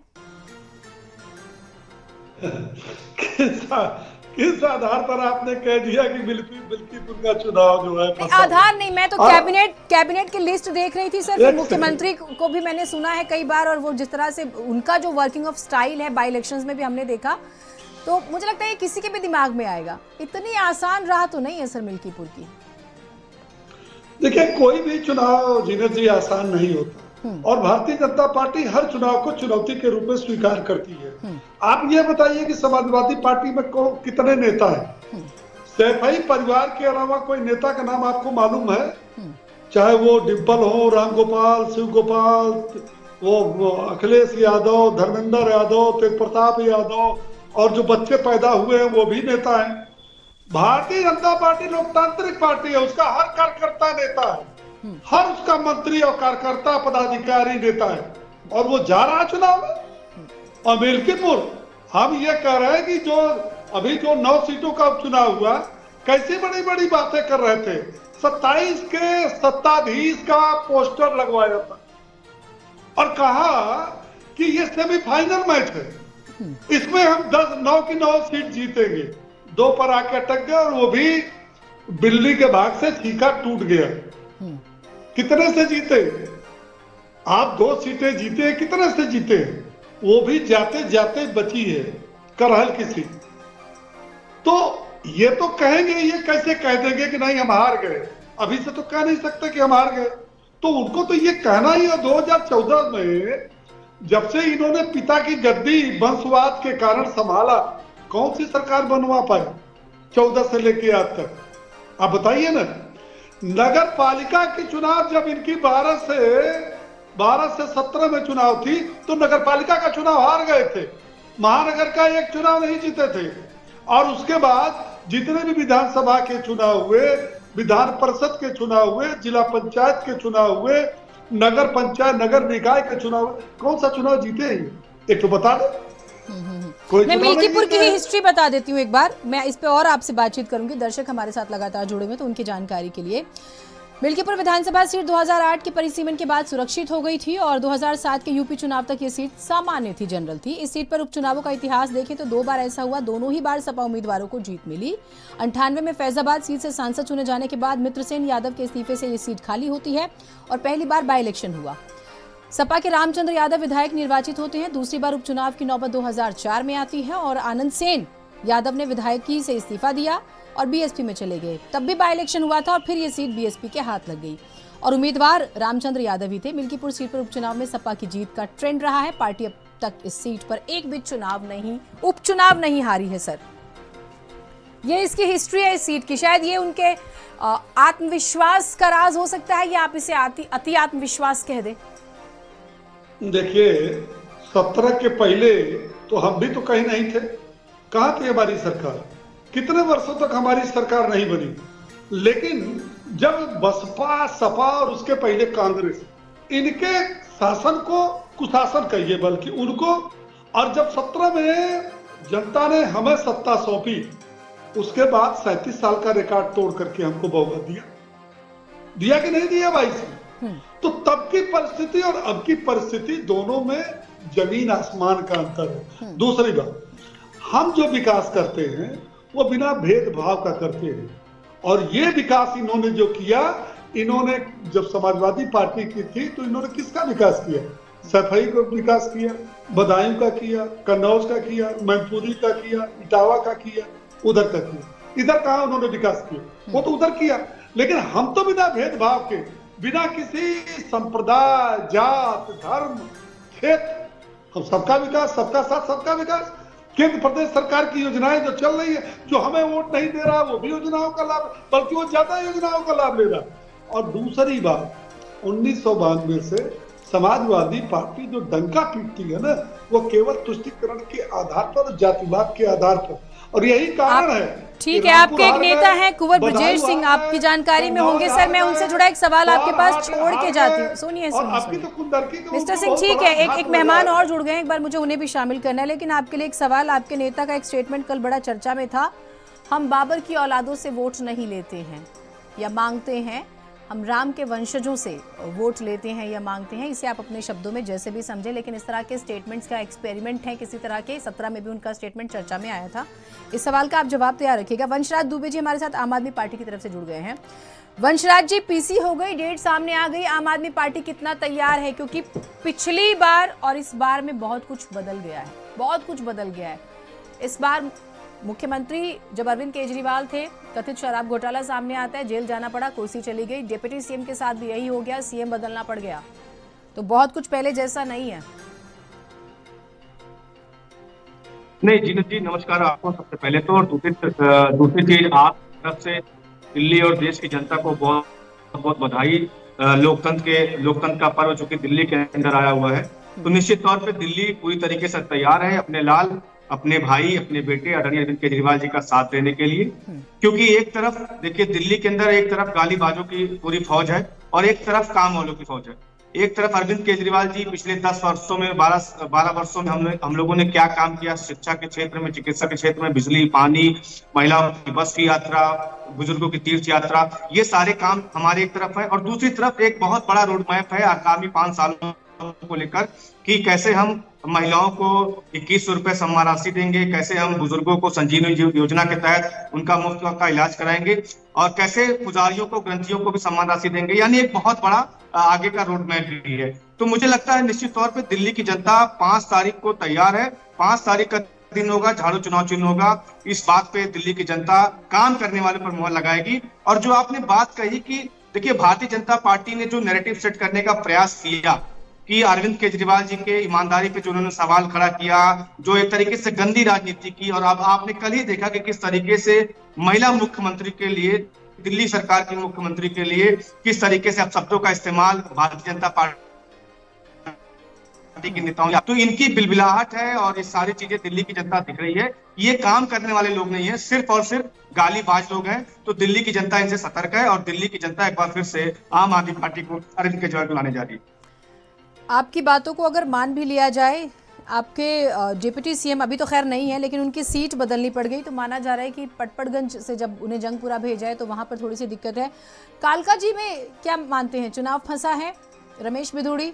किस आधार पर आपने कह दिया कि बिल्कीपुर का चुनाव जो है फंसा? आधार नहीं, मैं तो कैबिनेट की लिस्ट देख रही थी सर, फिर मुख्यमंत्री को भी मैंने सुना है कई बार, और वो जिस तरह से उनका जो वर्किंग ऑफ स्टाइल है बाई इलेक्शंस में भी हमने देखा, तो मुझे लगता है ये किसी के भी दिमाग में आएगा। इतनी आसान राह तो नहीं है सर मिल्कीपुर की। देखिए, कोई भी चुनाव जीनत जी आसान नहीं होता, और भारतीय जनता पार्टी हर चुनाव को चुनौती के रूप में स्वीकार करती है। आप ये बताइए कि समाजवादी पार्टी में कितने नेता हैं? सैफई परिवार के अलावा कोई नेता का नाम आपको मालूम है? चाहे वो डिम्पल हो, रामगोपाल, शिव गोपाल, वो अखिलेश यादव, धर्मेंद्र यादव, तेज प्रताप यादव, और जो बच्चे पैदा हुए हैं वो भी नेता हैं। भारतीय जनता पार्टी लोकतांत्रिक पार्टी है, उसका हर कार्यकर्ता नेता है, हर उसका मंत्री और कार्यकर्ता पदाधिकारी नेता है, और वो जा रहा चुनाव में। और मिल्कीपुर, हम ये कह रहे हैं कि जो अभी जो 9 सीटों का उपचुनाव हुआ, कैसी बड़ी बड़ी बातें कर रहे थे। 27 के सत्ताधीश का पोस्टर लगवाया था और कहा कि ये सेमीफाइनल मैच है, इसमें हम 9 की 9 सीट जीतेंगे। 2 पर आके अटक गए, और वो भी बिल्ली के भाग से छीका टूट गया। कितने से जीते आप? 2 सीटें जीते, कितने से जीते? वो भी जाते जाते बची है, करहल की सीट। तो ये तो कहेंगे, ये कैसे कह देंगे कि नहीं हम हार गए? अभी से तो कह नहीं सकते कि हम हार गए। तो उनको तो ये कहना ही है। 2014 में जब से इन्होंने पिता की गद्दी वंशवाद के कारण संभाला, कौन सी सरकार बनवा पाई 14 से लेके आज तक? आप बताइए ना। नगर पालिका की चुनाव जब इनकी 12 से 17 में चुनाव थी, तो नगर पालिका का चुनाव हार गए थे, महानगर का एक चुनाव नहीं जीते थे। और उसके बाद जितने भी विधानसभा के चुनाव हुए, विधान परिषद के चुनाव हुए, जिला पंचायत के चुनाव हुए, नगर पंचायत नगर निकाय के चुनाव, कौन सा चुनाव जीते हैं? एक तो बता दो। मैं मिल्कीपुर की हिस्ट्री बता देती हूँ एक बार, मैं इस पे और आपसे बातचीत करूंगी। दर्शक हमारे साथ लगातार जुड़े हुए तो उनकी जानकारी के लिए। मिल्कीपुर विधानसभा सीट 2008 के परिसीमन के बाद सुरक्षित हो गई थी, और 2007 के यूपी चुनाव तक ये सीट सामान्य थी, जनरल थी। इस सीट पर उपचुनावों का इतिहास देखें तो 2 बार ऐसा हुआ, दोनों ही बार सपा उम्मीदवारों को जीत मिली। 98 में फैजाबाद सीट से सांसद चुने जाने के बाद मित्रसेन यादव के इस्तीफे से ये सीट खाली होती है, और पहली बार बाई इलेक्शन हुआ। सपा के रामचंद्र यादव विधायक निर्वाचित होते हैं। दूसरी बार उपचुनाव की नौबत 2004 में आती है, और आनंद सेन यादव ने विधायकी से इस्तीफा दिया और बीएसपी में चले गए। तब भी बाई इलेक्शन हुआ था, और फिर ये सीट बीएसपी के हाथ लग गई, और उम्मीदवार रामचंद्र यादव ही थे। मिल्कीपुर सीट पर उपचुनाव में सपा की जीत का ट्रेंड रहा है। पार्टी अब तक इस सीट पर एक भी उपचुनाव नहीं हारी है सर। ये इसकी हिस्ट्री है इस सीट की। शायद ये उनके आत्मविश्वास का राज हो सकता है, या आप इसे अति आत्मविश्वास कह दे। देखिए, 17 के पहले तो हम भी तो कहीं नहीं थे। कहाँ थी हमारी सरकार? कितने वर्षों तक हमारी सरकार नहीं बनी। लेकिन जब बसपा, सपा और उसके पहले कांग्रेस, इनके शासन को कुशासन कहिए बल्कि उनको, और जब 17 में जनता ने हमें सत्ता सौंपी, उसके बाद 37 साल का रिकॉर्ड तोड़ करके हमको बहुमत दिया कि नहीं दिया 22 में? तो तब की परिस्थिति और अब की परिस्थिति दोनों में जमीन आसमान का अंतर है। दूसरी बात, हम जो विकास करते हैं वो बिना भेदभाव का करते हैं, और ये विकास इन्होंने जो किया, इन्होंने जब समाजवादी पार्टी की थी तो इन्होंने किसका विकास किया? सफाई का विकास किया, बदायूं का किया, कन्नौज का किया, मैनपुरी का किया, इटावा का किया, उधर का किया। इधर कहाँ उन्होंने विकास किया? वो तो उधर किया। लेकिन हम तो बिना भेदभाव के, बिना किसी संप्रदाय, जात, धर्म, क्षेत्र, हम सबका विकास, सबका साथ, सबका विकास। केंद्र प्रदेश सरकार की योजनाएं जो चल रही है, जो हमें वोट नहीं दे रहा वो भी योजनाओं का लाभ, बल्कि वो ज्यादा योजनाओं का लाभ ले रहा। और दूसरी बात, 1992 से समाजवादी पार्टी जो डंका पीटती है ना, वो केवल तुष्टीकरण के आधार पर, जातिवाद के आधार पर, और यही कारण है। ठीक है, आपके एक नेता हैं कुंवर ब्रजेश सिंह, आपकी जानकारी में होंगे सर। मैं उनसे जुड़ा एक सवाल आपके पास छोड़ के जाती हूँ। सुनिए मिस्टर सिंह, ठीक है, एक मेहमान और जुड़ गए, एक बार मुझे उन्हें भी शामिल करना है। लेकिन आपके लिए एक सवाल, आपके नेता का एक स्टेटमेंट कल बड़ा चर्चा में था, हम बाबर की औलादों से वोट नहीं लेते हैं या मांगते हैं, हम राम के वंशजों से वोट लेते हैं या मांगते हैं। इसे आप अपने शब्दों में जैसे भी समझे, लेकिन इस तरह के स्टेटमेंट्स का एक्सपेरिमेंट है किसी तरह के। 17 में भी उनका स्टेटमेंट चर्चा में आया था। इस सवाल का आप जवाब तैयार रखिएगा। वंशराज दुबे जी हमारे साथ आम आदमी पार्टी की तरफ से जुड़ गए हैं। वंशराज जी, पीसी हो गई, डेट सामने आ गई, आम आदमी पार्टी कितना तैयार है? क्योंकि पिछली बार और इस बार में बहुत कुछ बदल गया है, बहुत कुछ बदल गया है। इस बार मुख्यमंत्री जब अरविंद केजरीवाल थे, कथित शराब घोटाला सामने आता है, जेल जाना पड़ा, कुर्सी चली गई। डिप्टी सीएम के साथ भी यही हो गया, सीएम बदलना पड़ गया। तो बहुत कुछ पहले जैसा नहीं है। नहीं जीनत जी, नमस्कार आपको सबसे पहले तो। और दूसरी चीज, आप तरफ से दिल्ली और देश की जनता को बहुत बहुत बधाई। लोकतंत्र का पर्व जो कि दिल्ली के अंदर आया हुआ है, तो निश्चित तौर पे दिल्ली पूरी तरीके से तैयार है अपने लाल, अपने भाई, अपने बेटे आदरणीय अरविंद केजरीवाल जी का साथ देने के लिए। क्योंकि एक तरफ देखिए, दिल्ली के अंदर एक तरफ गालीबाजों की पूरी फौज है और एक तरफ काम वालों की फौज है। एक तरफ अरविंद केजरीवाल जी पिछले 10 वर्षों में, 12 वर्षों में हम लोगों ने क्या काम किया, शिक्षा के क्षेत्र में, चिकित्सा के क्षेत्र में, बिजली, पानी, महिलाओं की बस की यात्रा, बुजुर्गों की तीर्थ यात्रा, ये सारे काम हमारे एक तरफ है। और दूसरी तरफ एक बहुत बड़ा रोड मैप है आगामी 5 सालों को लेकर, कि कैसे हम महिलाओं को 2100 रुपए सम्मान राशि देंगे, कैसे हम बुजुर्गों को संजीवनी योजना के तहत उनका मुफ्त का इलाज कराएंगे, और कैसे पुजारियों को, ग्रंथियों को भी सम्मान राशि देंगे। यानी एक बहुत बड़ा आगे का रोड मैप भी है। तो मुझे लगता है निश्चित तौर पे दिल्ली की जनता 5 तारीख को तैयार है। 5 तारीख का दिन होगा, झाड़ू चुनाव चिन्ह होगा। इस बात पे दिल्ली की जनता काम करने वाले पर मुहर लगाएगी। और जो आपने बात कही कि देखिए, भारतीय जनता पार्टी ने जो नैरेटिव सेट करने का प्रयास किया कि अरविंद केजरीवाल जी के ईमानदारी पे जो उन्होंने सवाल खड़ा किया, जो एक तरीके से गंदी राजनीति की, और अब आपने कल ही देखा कि किस तरीके से महिला मुख्यमंत्री के लिए, दिल्ली सरकार की मुख्यमंत्री के लिए किस तरीके से अब शब्दों का इस्तेमाल भारतीय जनता पार्टी के नेताओं, तो इनकी बिलबिलाहट है और ये सारी चीजें दिल्ली की जनता दिख रही है। ये काम करने वाले लोग नहीं है, सिर्फ और सिर्फ गालीबाज लोग हैं। तो दिल्ली की जनता इनसे सतर्क है और दिल्ली की जनता एक बार फिर से आम आदमी पार्टी को, अरविंद केजरीवाल को लाने जा रही है। आपकी बातों को अगर मान भी लिया जाए, आपके डिप्टी सीएम अभी तो खैर नहीं है, लेकिन उनकी सीट बदलनी पड़ गई, तो माना जा रहा है कि पटपड़गंज से जब उन्हें जंगपुरा भेजा है तो वहां पर थोड़ी सी दिक्कत है। कालका जी में क्या मानते हैं, चुनाव फंसा है? रमेश बिधूड़ी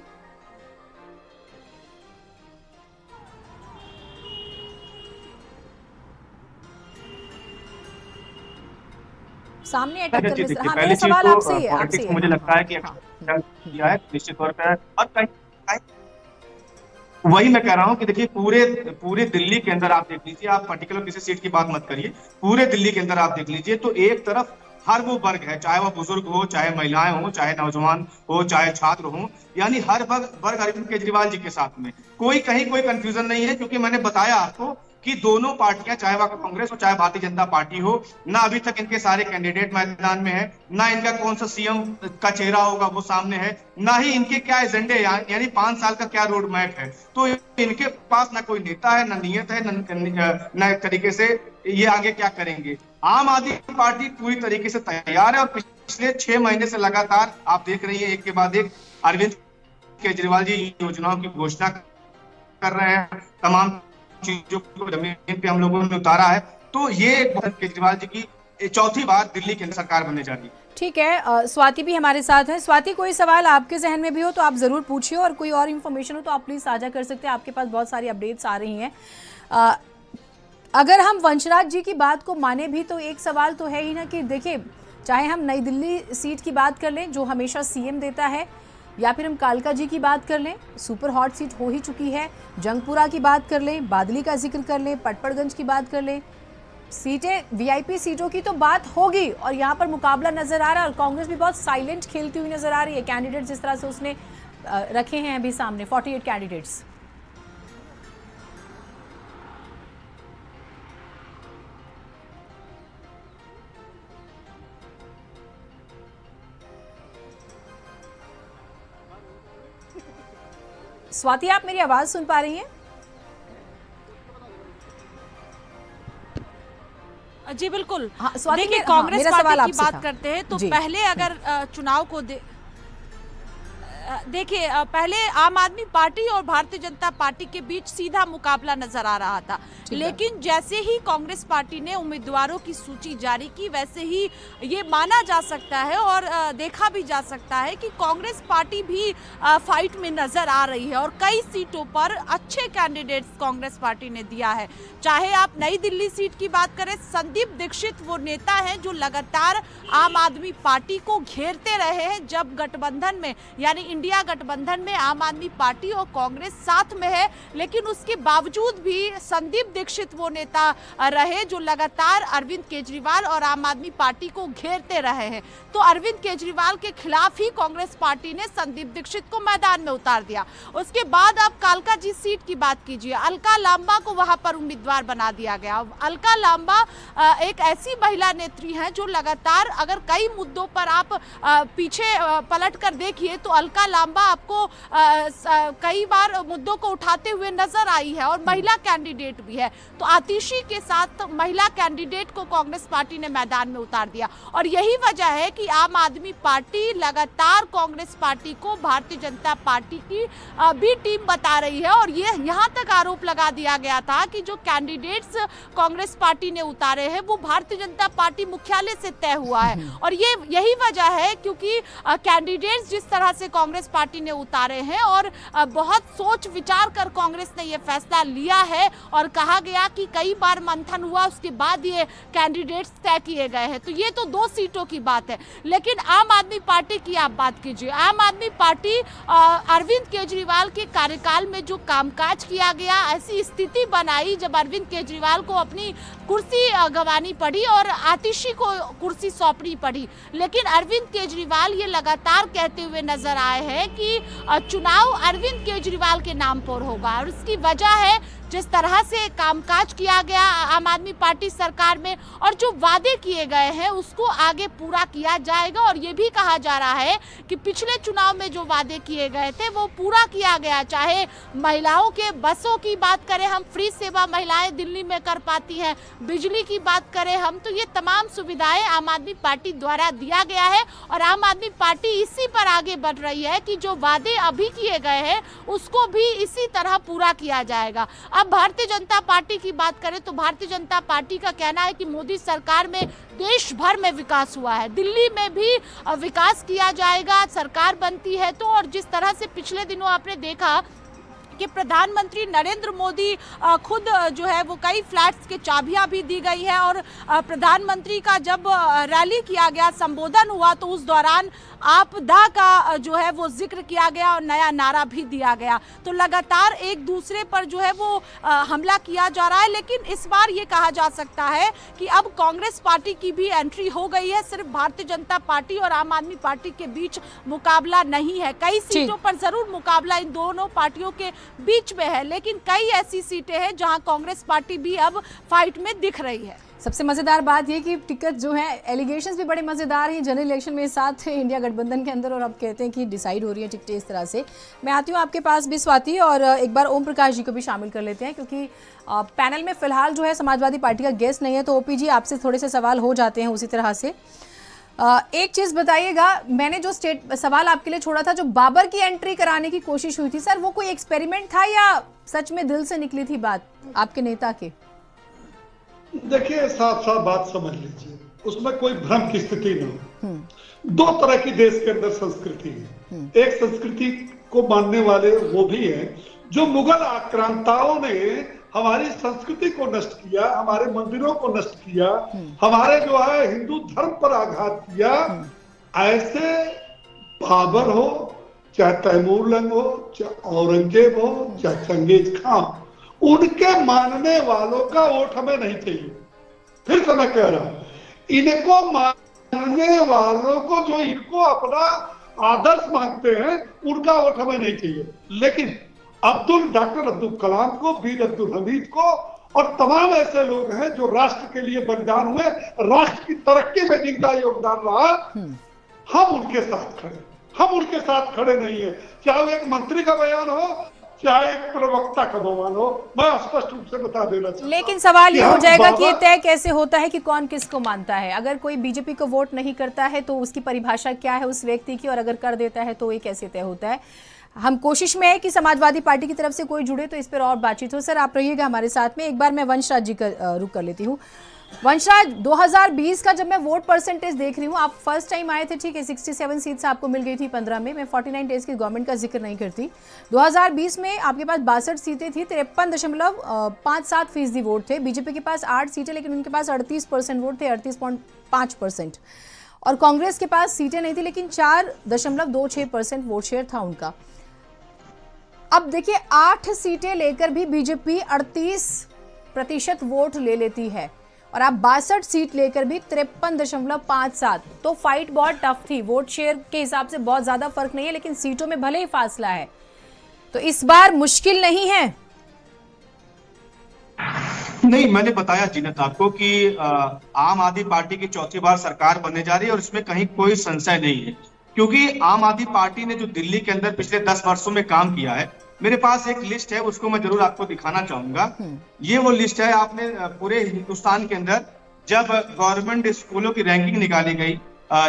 सामने अटैक कर रहे हैं। मेरा सवाल आपसे ही है। मुझे लगता है कि किया है निश्चित तौर पर, और वही मैं कह रहा हूं कि देखिए, पूरे दिल्ली के अंदर आप देख लीजिए, आप पर्टिकुलर किसी सीट की बात मत करिए, पूरे दिल्ली के अंदर आप देख लीजिए तो एक तरफ हर वो वर्ग है, चाहे वो बुजुर्ग हो, चाहे महिलाएं हो, चाहे नौजवान हो, चाहे छात्र हो, यानी हर वर्ग अरविंद केजरीवाल जी के साथ में। कोई कहीं कोई कंफ्यूजन नहीं है, क्योंकि मैंने बताया आपको कि दोनों पार्टियां, चाहे वह कांग्रेस हो चाहे भारतीय जनता पार्टी हो, ना अभी तक इनके सारे कैंडिडेट मैदान में है, ना इनका कौन सा सीएम का चेहरा होगा वो सामने है, ना ही इनके क्या एजेंडे, यानी 5 साल का क्या रोड मैप है। तो इनके पास ना कोई नेता है, ना नियत है, न तरीके से ये आगे क्या करेंगे। आम आदमी पार्टी पूरी तरीके से तैयार है और पिछले 6 महीने से लगातार आप देख रही है, एक के बाद एक अरविंद केजरीवाल जी योजनाओं की घोषणा कर रहे हैं, तमाम चीजों को जमीन पे हम लोगों ने उतारा है। तो ये केजरीवाल जी की चौथी बार दिल्ली की सरकार बनने जा रही है। ठीक है, स्वाति भी हमारे साथ है। स्वाति, कोई सवाल आपके जहन में भी हो तो आप जरूर पूछिए, और कोई और इन्फॉर्मेशन हो तो आप प्लीज साझा कर सकते हैं। आपके पास बहुत सारी अपडेट्स आ रही हैं। अगर हम वंशराज जी की बात को माने भी तो एक सवाल तो है ही ना कि देखिए, चाहे हम नई दिल्ली सीट की बात कर लें जो हमेशा सीएम देता है, या फिर हम कालका जी की बात कर लें, सुपर हॉट सीट हो ही चुकी है, जंगपुरा की बात कर लें, बादली का जिक्र कर लें, पटपड़गंज की बात कर लें, सीटें वीआईपी सीटों की तो बात होगी और यहाँ पर मुकाबला नजर आ रहा है और कांग्रेस भी बहुत साइलेंट खेलती हुई नजर आ रही है। कैंडिडेट जिस तरह से उसने रखे हैं अभी सामने 48 कैंडिडेट्स। स्वाति, आप मेरी आवाज सुन पा रही हैं? जी बिल्कुल। हाँ, स्वाति, देखिए कांग्रेस पार्टी की बात करते हैं तो पहले अगर चुनाव को देखिए पहले आम आदमी पार्टी और भारतीय जनता पार्टी के बीच सीधा मुकाबला नजर आ रहा था, लेकिन जैसे ही कांग्रेस पार्टी ने उम्मीदवारों की सूची जारी की वैसे ही ये माना जा सकता है और देखा भी जा सकता है कि कांग्रेस पार्टी भी फाइट में नजर आ रही है और कई सीटों पर अच्छे कैंडिडेट्स कांग्रेस पार्टी ने दिया है। चाहे आप नई दिल्ली सीट की बात करें, संदीप दीक्षित वो नेता हैं जो लगातार आम आदमी पार्टी को घेरते रहे हैं। जब गठबंधन में यानी इंडिया गठबंधन में आम आदमी पार्टी और कांग्रेस साथ में है, लेकिन उसके बावजूद भी संदीप दीक्षित वो नेता रहे जो लगातार अरविंद केजरीवाल और आम आदमी पार्टी को घेरते रहे हैं। तो अरविंद केजरीवाल के खिलाफ ही कांग्रेस पार्टी ने संदीप दीक्षित को मैदान में उतार दिया। उसके बाद आप कालका जी सीट की बात कीजिए, अलका लांबा को वहां पर उम्मीदवार बना दिया गया। अलका लांबा एक ऐसी महिला नेत्री हैं जो लगातार अगर कई मुद्दों पर आप पीछे पलट कर देखिए तो अलका लांबा आपको कई बार मुद्दों को उठाते हुए नजर आई है और महिला कैंडिडेट भी है। तो आतिशी के साथ महिला कैंडिडेट को कांग्रेस पार्टी ने मैदान में उतार दिया और यही वजह है कि आम आदमी पार्टी लगातार कांग्रेस पार्टी को भारतीय जनता पार्टी की भी टीम बता रही है। और ये यहाँ तक आरोप लगा दिया गया था कि जो कैंडिडेट्स कांग्रेस पार्टी ने उतारे हैं वो भारतीय जनता पार्टी मुख्यालय से तय हुआ है और ये यही वजह है क्योंकि कैंडिडेट्स जिस तरह से कांग्रेस पार्टी ने उतारे हैं और बहुत सोच विचार कर कांग्रेस ने ये फैसला लिया है और कहा गया कि कई बार मंथन हुआ उसके बाद ये कैंडिडेट्स तय किए गए हैं। तो ये तो 2 सीटों की बात है, लेकिन आम आदमी पार्टी की आप बात कीजिए। आम आदमी पार्टी अरविंद केजरीवाल के कार्यकाल में जो कामकाज किया गया, ऐसी स्थिति बनाई जब अरविंद केजरीवाल को अपनी कुर्सी गंवानी पड़ी और आतिशी को कुर्सी सौंपनी पड़ी, लेकिन अरविंद केजरीवाल ये लगातार कहते हुए नजर आए हैं कि चुनाव अरविंद केजरीवाल के नाम पर होगा और इसकी वजह है जिस तरह से कामकाज किया गया आम आदमी पार्टी सरकार में और जो वादे किए गए हैं उसको आगे पूरा किया जाएगा। और ये भी कहा जा रहा है कि पिछले चुनाव में जो वादे किए गए थे वो पूरा किया गया। चाहे महिलाओं के बसों की बात करें, हम फ्री सेवा महिलाएं दिल्ली में कर पाती हैं, बिजली की बात करें हम, तो ये तमाम सुविधाएं आम आदमी पार्टी द्वारा दिया गया है और आम आदमी पार्टी इसी पर आगे बढ़ रही है कि जो वादे अभी किए गए हैं उसको भी इसी तरह पूरा किया जाएगा। अब भारतीय जनता पार्टी की बात करें तो भारतीय जनता पार्टी का कहना है कि मोदी सरकार में देश भर में विकास हुआ है, दिल्ली में भी विकास किया जाएगा सरकार बनती है तो। और जिस तरह से पिछले दिनों आपने देखा कि प्रधानमंत्री नरेंद्र मोदी खुद जो है वो कई फ्लैट्स के चाबियां भी दी गई है और प्रधानमंत्री का जब रैली किया गया, संबोधन हुआ तो उस दौरान आपदा का जो है वो जिक्र किया गया और नया नारा भी दिया गया। तो लगातार एक दूसरे पर जो है वो हमला किया जा रहा है, लेकिन इस बार ये कहा जा सकता है कि अब कांग्रेस पार्टी की भी एंट्री हो गई है। सिर्फ भारतीय जनता पार्टी और आम आदमी पार्टी के बीच मुकाबला नहीं है, कई सीटों पर जरूर मुकाबला इन दोनों पार्टियों के बीच में है, लेकिन कई ऐसी सीटें हैं जहां कांग्रेस पार्टी भी अब फाइट में दिख रही है। सबसे मजेदार बात ये कि टिकट जो है, एलिगेशंस भी बड़े मजेदार हैं। जनरल इलेक्शन में साथ इंडिया गठबंधन के अंदर और अब कहते हैं कि डिसाइड हो रही है टिकटें इस तरह से। मैं आती हूँ आपके पास भी स्वाति और एक बार ओम प्रकाश जी को भी शामिल कर लेते हैं क्योंकि पैनल में फिलहाल जो है समाजवादी पार्टी का गेस्ट नहीं है, तो ओपी जी आपसे थोड़े से सवाल हो जाते हैं उसी तरह से। एक चीज बताइएगा, मैंने जो सवाल आपके लिए छोड़ा था, जो बाबर की एंट्री कराने की कोशिश हुई थी सर, वो कोई एक्सपेरिमेंट था या सच में दिल से निकली थी बात आपके नेता के? देखिए, साफ साफ बात समझ लीजिए, उसमें कोई भ्रम की स्थिति न हो। 2 तरह की देश के अंदर संस्कृति है। एक संस्कृति को मानने वाले वो भी हैं जो मुगल आक्रांताओं ने हमारी संस्कृति को नष्ट किया, हमारे मंदिरों को नष्ट किया, हमारे जो है हिंदू धर्म पर आघात किया। ऐसे बाबर हो चाहे तैमूर लंग हो, चाहे औरंगजेब हो, चाहे चंगेज खां, उनके मानने वालों का वोट हमें नहीं चाहिए। फिर से मैं कह रहा हूं, इनको मानने वालों को, जो इनको अपना आदर्श मानते हैं, उनका वोट हमें नहीं चाहिए। लेकिन डॉक्टर अब्दुल कलाम को, वीर अब्दुल हमीद को और तमाम ऐसे लोग हैं जो राष्ट्र के लिए बलिदान हुए, राष्ट्र की तरक्की में जिनका योगदान रहा, हम उनके साथ खड़े, हम उनके साथ खड़े नहीं है। चाहे वो एक मंत्री का बयान हो, चाहे एक प्रवक्ता का बयान हो, मैं स्पष्ट रूप से बता देना चाहता हूं। लेकिन सवाल ये हो जाएगा कि ये तय कैसे होता है कि कौन किसको मानता है? अगर कोई बीजेपी को वोट नहीं करता है तो उसकी परिभाषा क्या है उस व्यक्ति की, और अगर कर देता है तो ये कैसे तय होता है? हम कोशिश में है कि समाजवादी पार्टी की तरफ से कोई जुड़े तो इस पर और बातचीत हो। सर आप रहिएगा हमारे साथ में। एक बार मैं वंशराज जी का रुख कर लेती हूँ। वंशराज, 2020 का जब मैं वोट परसेंटेज देख रही हूँ, आप फर्स्ट टाइम आए थे, ठीक है, 67 सीट्स आपको मिल गई थी 15 में। मैं 49 डेज की गवर्नमेंट का जिक्र नहीं करती। 2020 में आपके पास 62 सीटें थी, 53.57% वोट थे। बीजेपी के पास 8 सीटें, लेकिन उनके पास 38% वोट थे, 38.5%। और कांग्रेस के पास सीटें नहीं थी, लेकिन 4.26% वोट शेयर था उनका। अब देखिए, 8 सीटें लेकर भी बीजेपी 38% वोट ले लेती है, और आप 62 सीट लेकर भी 53.57। तो फाइट बहुत टफ थी। वोट शेयर के हिसाब से बहुत ज्यादा फर्क नहीं है, लेकिन सीटों में भले ही फासला है। तो इस बार मुश्किल नहीं है? नहीं, मैंने बताया जीनत आपको कि आम आदमी पार्टी की चौथी बार सरकार बनने जा रही है, और इसमें कहीं कोई संशय नहीं है, क्योंकि आम आदमी पार्टी ने जो दिल्ली के अंदर पिछले 10 वर्षों में काम किया है, मेरे पास एक लिस्ट है, उसको मैं जरूर आपको दिखाना चाहूंगा। ये वो लिस्ट है, आपने पूरे हिंदुस्तान के अंदर जब गवर्नमेंट स्कूलों की रैंकिंग निकाली गई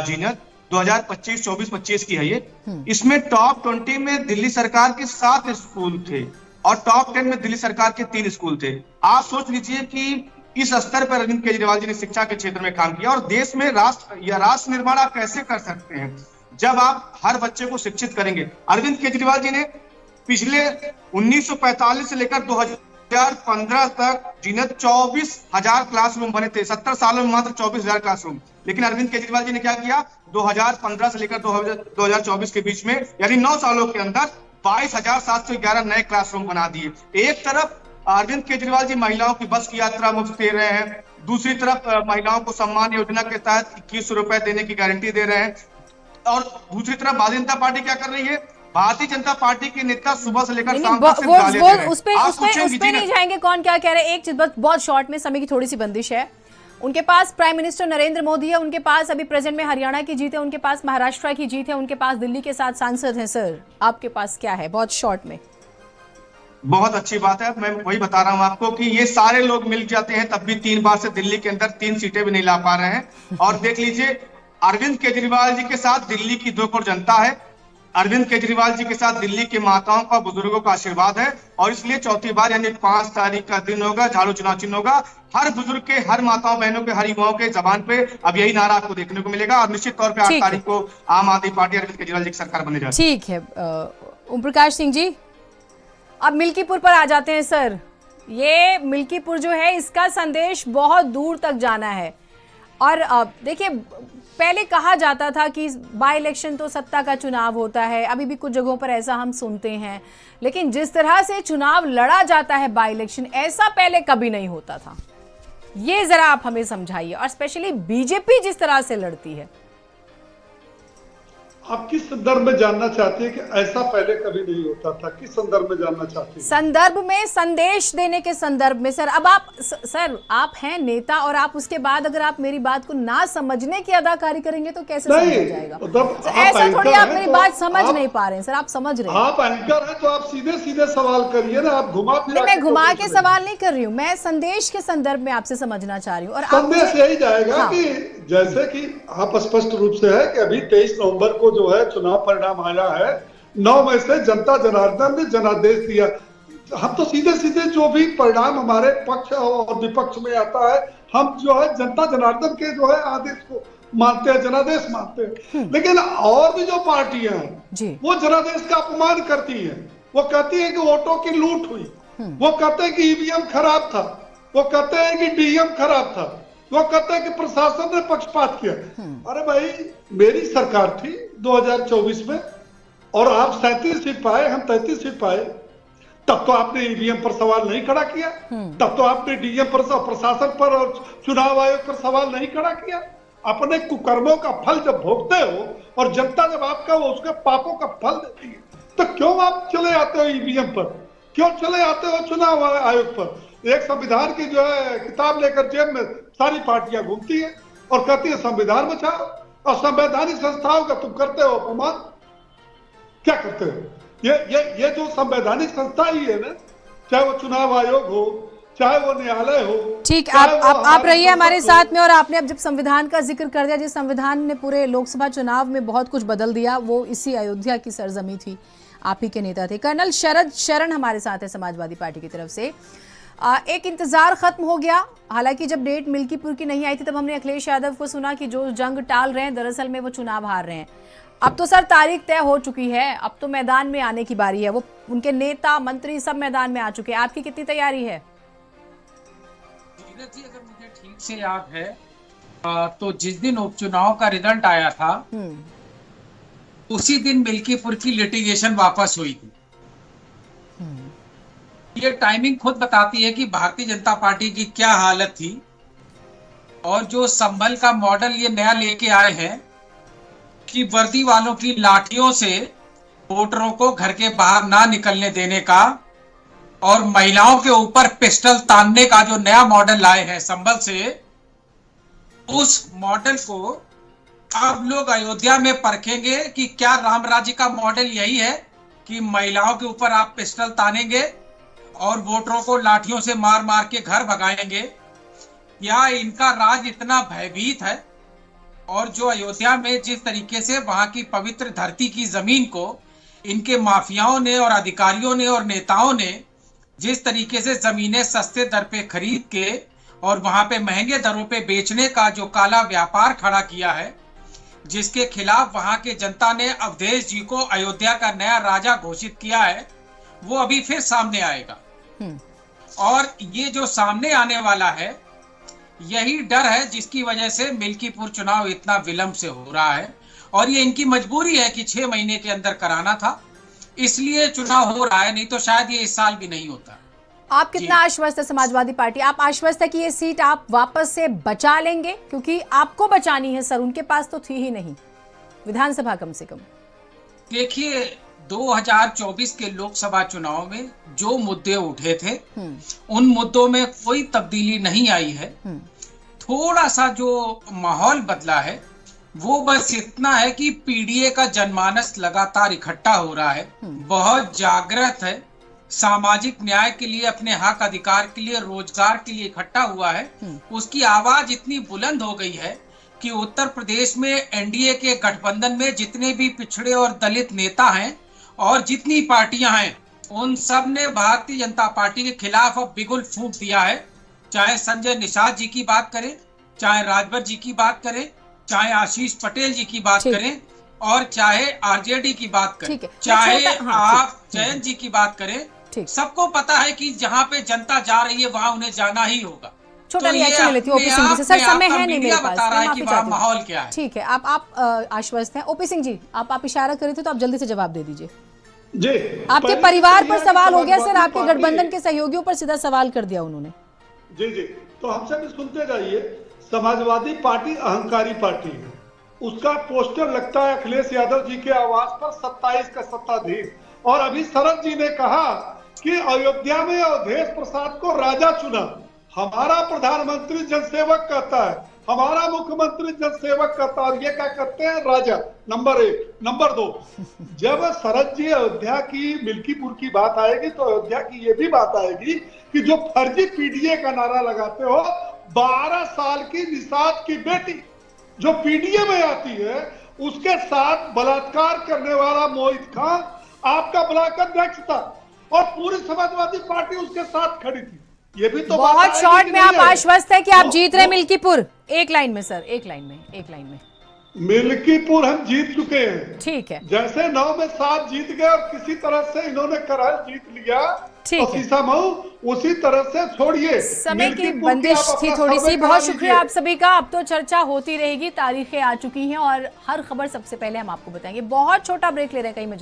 जीनत, 2025, 24-25 की है ये। इसमें टॉप 20 में दिल्ली सरकार के 7 स्कूल थे, और टॉप 10 में दिल्ली सरकार के 3 स्कूल थे। आप सोच लीजिए कि इस स्तर पर अरविंद केजरीवाल जी ने शिक्षा के क्षेत्र में काम किया। और देश में राष्ट्र निर्माण आप कैसे कर सकते हैं जब आप हर बच्चे को शिक्षित करेंगे? अरविंद केजरीवाल जी ने पिछले 1945 से लेकर 2015 तक जीनत 24,000 क्लासरूम बने थे। 70 सालों में मात्र 24,000 क्लासरूम। लेकिन अरविंद केजरीवाल जी ने क्या किया? 2015 से लेकर 2024 के बीच में, यानी 9 सालों के अंदर 22,711 नए क्लासरूम बना दिए। एक तरफ अरविंद केजरीवाल जी महिलाओं की बस की यात्रा मुफ्त दे रहे हैं, दूसरी तरफ महिलाओं को सम्मान योजना के तहत 2100 रुपए देने की गारंटी दे रहे हैं, और दूसरी तरफ भारतीय जनता पार्टी क्या कर रही है? भारतीय जनता पार्टी के नेता सुबह से लेकर शाम तक सिर्फ गालियां दे रहे हैं। उस पे नहीं जाएंगे, कौन क्या कह रहे हैं। एक चीज बहुत शॉर्ट में, समय की थोड़ी सी बंदिश है। उनके पास प्राइम मिनिस्टर नरेंद्र मोदी है, उनके पास अभी प्रेजेंट में हरियाणा की जीत है, उनके पास महाराष्ट्र की जीत है, उनके पास दिल्ली के 7 सांसद हैं। सर आपके पास क्या है, बहुत शॉर्ट में? बहुत अच्छी बात है, मैं वही बता रहा हूं आपको कि ये सारे लोग मिल जाते हैं तब भी 3 बार से दिल्ली के अंदर 3 सीटें भी नहीं ला पा रहे हैं। और देख लीजिए, अरविंद केजरीवाल जी के साथ दिल्ली की 2 करोड़ जनता है, अरविंद केजरीवाल जी के साथ दिल्ली के माताओं का, बुजुर्गों का आशीर्वाद है, और इसलिए चौथी बार यानी 5 तारीख का दिन होगा, झाड़ू चुनाव चिन्ह होगा। हर बुजुर्ग के, हर माताओं बहनों के, हर युवाओं के जबान पे अब यही नारा आपको देखने को मिलेगा, और निश्चित तौर पे 8 तारीख को आम आदमी पार्टी अरविंद केजरीवाल जी की सरकार बनने जा रही है। ठीक है, ओम प्रकाश सिंह जी, अब मिल्कीपुर पर आ जाते हैं। सर, ये मिल्कीपुर जो है, इसका संदेश बहुत दूर तक जाना है। और देखिए, पहले कहा जाता था कि बाय इलेक्शन तो सत्ता का चुनाव होता है, अभी भी कुछ जगहों पर ऐसा हम सुनते हैं, लेकिन जिस तरह से चुनाव लड़ा जाता है बाय इलेक्शन, ऐसा पहले कभी नहीं होता था। ये जरा आप हमें समझाइए, और स्पेशली बीजेपी जिस तरह से लड़ती है। आप किस संदर्भ में जानना चाहते हैं कि ऐसा पहले कभी नहीं होता था? किस संदर्भ में जानना चाहते हैं? संदर्भ में, संदेश देने के संदर्भ में। सर, अब आप सर आप हैं नेता, और आप उसके बाद अगर आप मेरी बात को ना समझने की अदाकारी करेंगे तो कैसे समझा जाएगा? ऐसा थोड़ी, आप मेरी बात समझ नहीं पा रहे हैं। सर, आप समझ रहे हैं, आप एंकर हैं तो आप सीधे सीधे सवाल करिए ना, आप घुमा फिरा। मैं घुमा के सवाल नहीं कर रही हूँ, मैं संदेश के संदर्भ में आपसे समझना चाह रही हूँ। और संदेश यही जाएगा कि जैसे कि आप स्पष्ट रूप से है कि अभी 23 नवंबर को जो है चुनाव परिणाम आया है, 9 में से जनता जनार्दन ने जनादेश दिया। हम तो सीधे सीधे जो भी परिणाम हमारे पक्ष और विपक्ष में आता है, हम जो है जनता जनार्दन के जो है आदेश को मानते हैं, जनादेश मानते हैं। लेकिन और भी जो पार्टियां हैं वो जनादेश का अपमान करती हैं। वो कहती है कि वोटों की लूट हुई, वो कहते हैं कि ईवीएम खराब था, वो कहते हैं कि डीएम खराब था, वो कहते हैं कि प्रशासन ने पक्षपात किया। अरे भाई, मेरी सरकार थी 2024 में, और आप 37 सीट पाए, हम 33 सीट पाए, तब तो आपने ईवीएम पर सवाल नहीं खड़ा किया, तब तो आपने डीएम पर, प्रशासन पर और चुनाव आयोग पर सवाल नहीं खड़ा किया। अपने कुकर्मों का फल जब भोगते हो और जनता जब आपका वो उसके पापों का फल देती है, तो क्यों आप चले आते हो ईवीएम पर, क्यों चले आते हो चुनाव आयोग पर? एक संविधान की जो है किताब लेकर जेब में सारी पार्टियां घूमती है और कहती है संविधान बचाओ, और संवैधानिक संस्थाओं का तुम करते हो अपमान। क्या करते हो? ये जो संवैधानिक संस्था ही है ना, चाहे वो चुनाव आयोग हो, चाहे वो न्यायालय हो। ठीक, आप रहिए हमारे साथ में। और आपने अब जब संविधान का जिक्र कर दिया, जिस संविधान ने पूरे लोकसभा चुनाव में बहुत कुछ बदल दिया, वो इसी अयोध्या की सरजमी थी, आप ही के नेता थे। कर्नल शरद शरण हमारे साथ है समाजवादी पार्टी की तरफ से। एक इंतजार खत्म हो गया, हालांकि जब डेट मिल्कीपुर की नहीं आई थी तब हमने अखिलेश यादव को सुना कि जो जंग टाल रहे हैं दरअसल में वो चुनाव हार रहे हैं। अब तो सर तारीख तय हो चुकी है, अब तो मैदान में आने की बारी है, वो उनके नेता मंत्री सब मैदान में आ चुके हैं। आपकी कितनी तैयारी है? जी, अगर मुझे ठीक से याद है तो जिस दिन उपचुनाव का रिजल्ट आया था उसी दिन मिल्कीपुर की लिटिगेशन वापस हुई थी। ये टाइमिंग खुद बताती है कि भारतीय जनता पार्टी की क्या हालत थी, और जो संभल का मॉडल ये नया लेके आए हैं कि वर्दी वालों की लाठियों से वोटरों को घर के बाहर ना निकलने देने का और महिलाओं के ऊपर पिस्टल तानने का जो नया मॉडल लाए हैं संभल से, उस मॉडल को अब लोग अयोध्या में परखेंगे कि क्या राम राज्य का मॉडल यही है कि महिलाओं के ऊपर आप पिस्टल तानेंगे और वोटरों को लाठियों से मार मार के घर भगाएंगे, या इनका राज इतना भयभीत है। और जो अयोध्या में जिस तरीके से वहां की पवित्र धरती की जमीन को इनके माफियाओं ने और अधिकारियों ने और नेताओं ने जिस तरीके से जमीनें सस्ते दर पे खरीद के और वहां पे महंगे दरों पे बेचने का जो काला व्यापार खड़ा किया है, जिसके खिलाफ वहां के जनता ने अवधेश जी को अयोध्या का नया राजा घोषित किया है, वो अभी फिर सामने आएगा। और ये जो सामने आने वाला है, यही डर है जिसकी वजह से मिल्कीपुर चुनाव इतना विलंब से हो रहा है। और ये इनकी मजबूरी है कि 6 महीने के अंदर कराना था, इसलिए चुनाव हो रहा है, नहीं तो शायद ये इस साल भी नहीं होता। आप कितना आश्वस्त है समाजवादी पार्टी? आप आश्वस्त है कि ये सीट आप वापस से बचा लेंगे? क्योंकि आपको बचानी है सर, उनके पास तो थी ही नहीं विधानसभा कम से कम। देखिए, 2024 के लोकसभा चुनाव में जो मुद्दे उठे थे उन मुद्दों में कोई तब्दीली नहीं आई है। थोड़ा सा जो माहौल बदला है वो बस इतना है कि पीडीए का जनमानस लगातार इकट्ठा हो रहा है, बहुत जागृत है, सामाजिक न्याय के लिए, अपने हक अधिकार के लिए, रोजगार के लिए इकट्ठा हुआ है। उसकी आवाज इतनी बुलंद हो गई है कि उत्तर प्रदेश में एनडीए के गठबंधन में जितने भी पिछड़े और दलित नेता हैं और जितनी पार्टियां हैं, उन सब ने भारतीय जनता पार्टी के खिलाफ अब बिगुल फूंक दिया है। चाहे संजय निषाद जी की बात करें, चाहे राजभर जी की बात करें, चाहे आशीष पटेल जी की बात करें, और चाहे आरजेडी की बात करें, चाहे आप जयंत जी की बात करें, सबको पता है कि जहां पे जनता जा रही है वहां उन्हें जाना ही होगा। छोटा रिएक्शन ले लेती हूँ ओपी सिंह जी से। सर समय है नहीं मेरे पास, बता रहा है कि वहाँ माहौल क्या है। ठीक है, आप आश्वस्त हैं। ओपी सिंह जी, आप इशारा कर रहे थे तो आप जल्दी से जवाब दे दीजिए। जी, आपके परिवार पर सवाल हो गया सर, आपके गठबंधन के सहयोगियों पर सीधा सवाल कर दिया उन्होंने। जी जी, तो हमसे भी सुनते जाइए। समाजवादी पार्टी अहंकारी पार्टी है, उसका पोस्टर लगता है अखिलेश यादव जी के आवास पर 27 का सत्ताधीश। और अभी शरद जी ने कहा कि अयोध्या में अवधेश प्रसाद को राजा चुना। हमारा प्रधानमंत्री जनसेवक कहता है, हमारा मुख्यमंत्री जनसेवक कहता है, और ये क्या करते हैं? राजा। नंबर 1। नंबर 2, जब शरद जी अयोध्या की मिल्कीपुर की बात आएगी तो अयोध्या की ये भी बात आएगी कि जो फर्जी पीडीए का नारा लगाते हो, 12 साल की निषाद की बेटी जो पीडीए में आती है, उसके साथ बलात्कार करने वाला मोहित खान आपका ब्लॉक अध्यक्ष था और पूरी समाजवादी पार्टी उसके साथ खड़ी थी। ये भी तो बहुत शॉर्ट में आप आश्वस्त है कि आप जीत रहे मिल्कीपुर? एक लाइन में सर, एक लाइन में। मिल्कीपुर हम जीत चुके हैं। ठीक है, जैसे 9 में 7 जीत गए और किसी तरह से इन्होंने करार जीत लिया, ठीक है, सीसामऊ उसी तरह से छोड़िए। समय की बंदिश थी थोड़ी सी। बहुत शुक्रिया आप सभी का। अब तो चर्चा होती रहेगी, तारीखें आ चुकी हैं और हर खबर सबसे पहले हम आपको बताएंगे। बहुत छोटा ब्रेक ले रहे हैं, कहीं में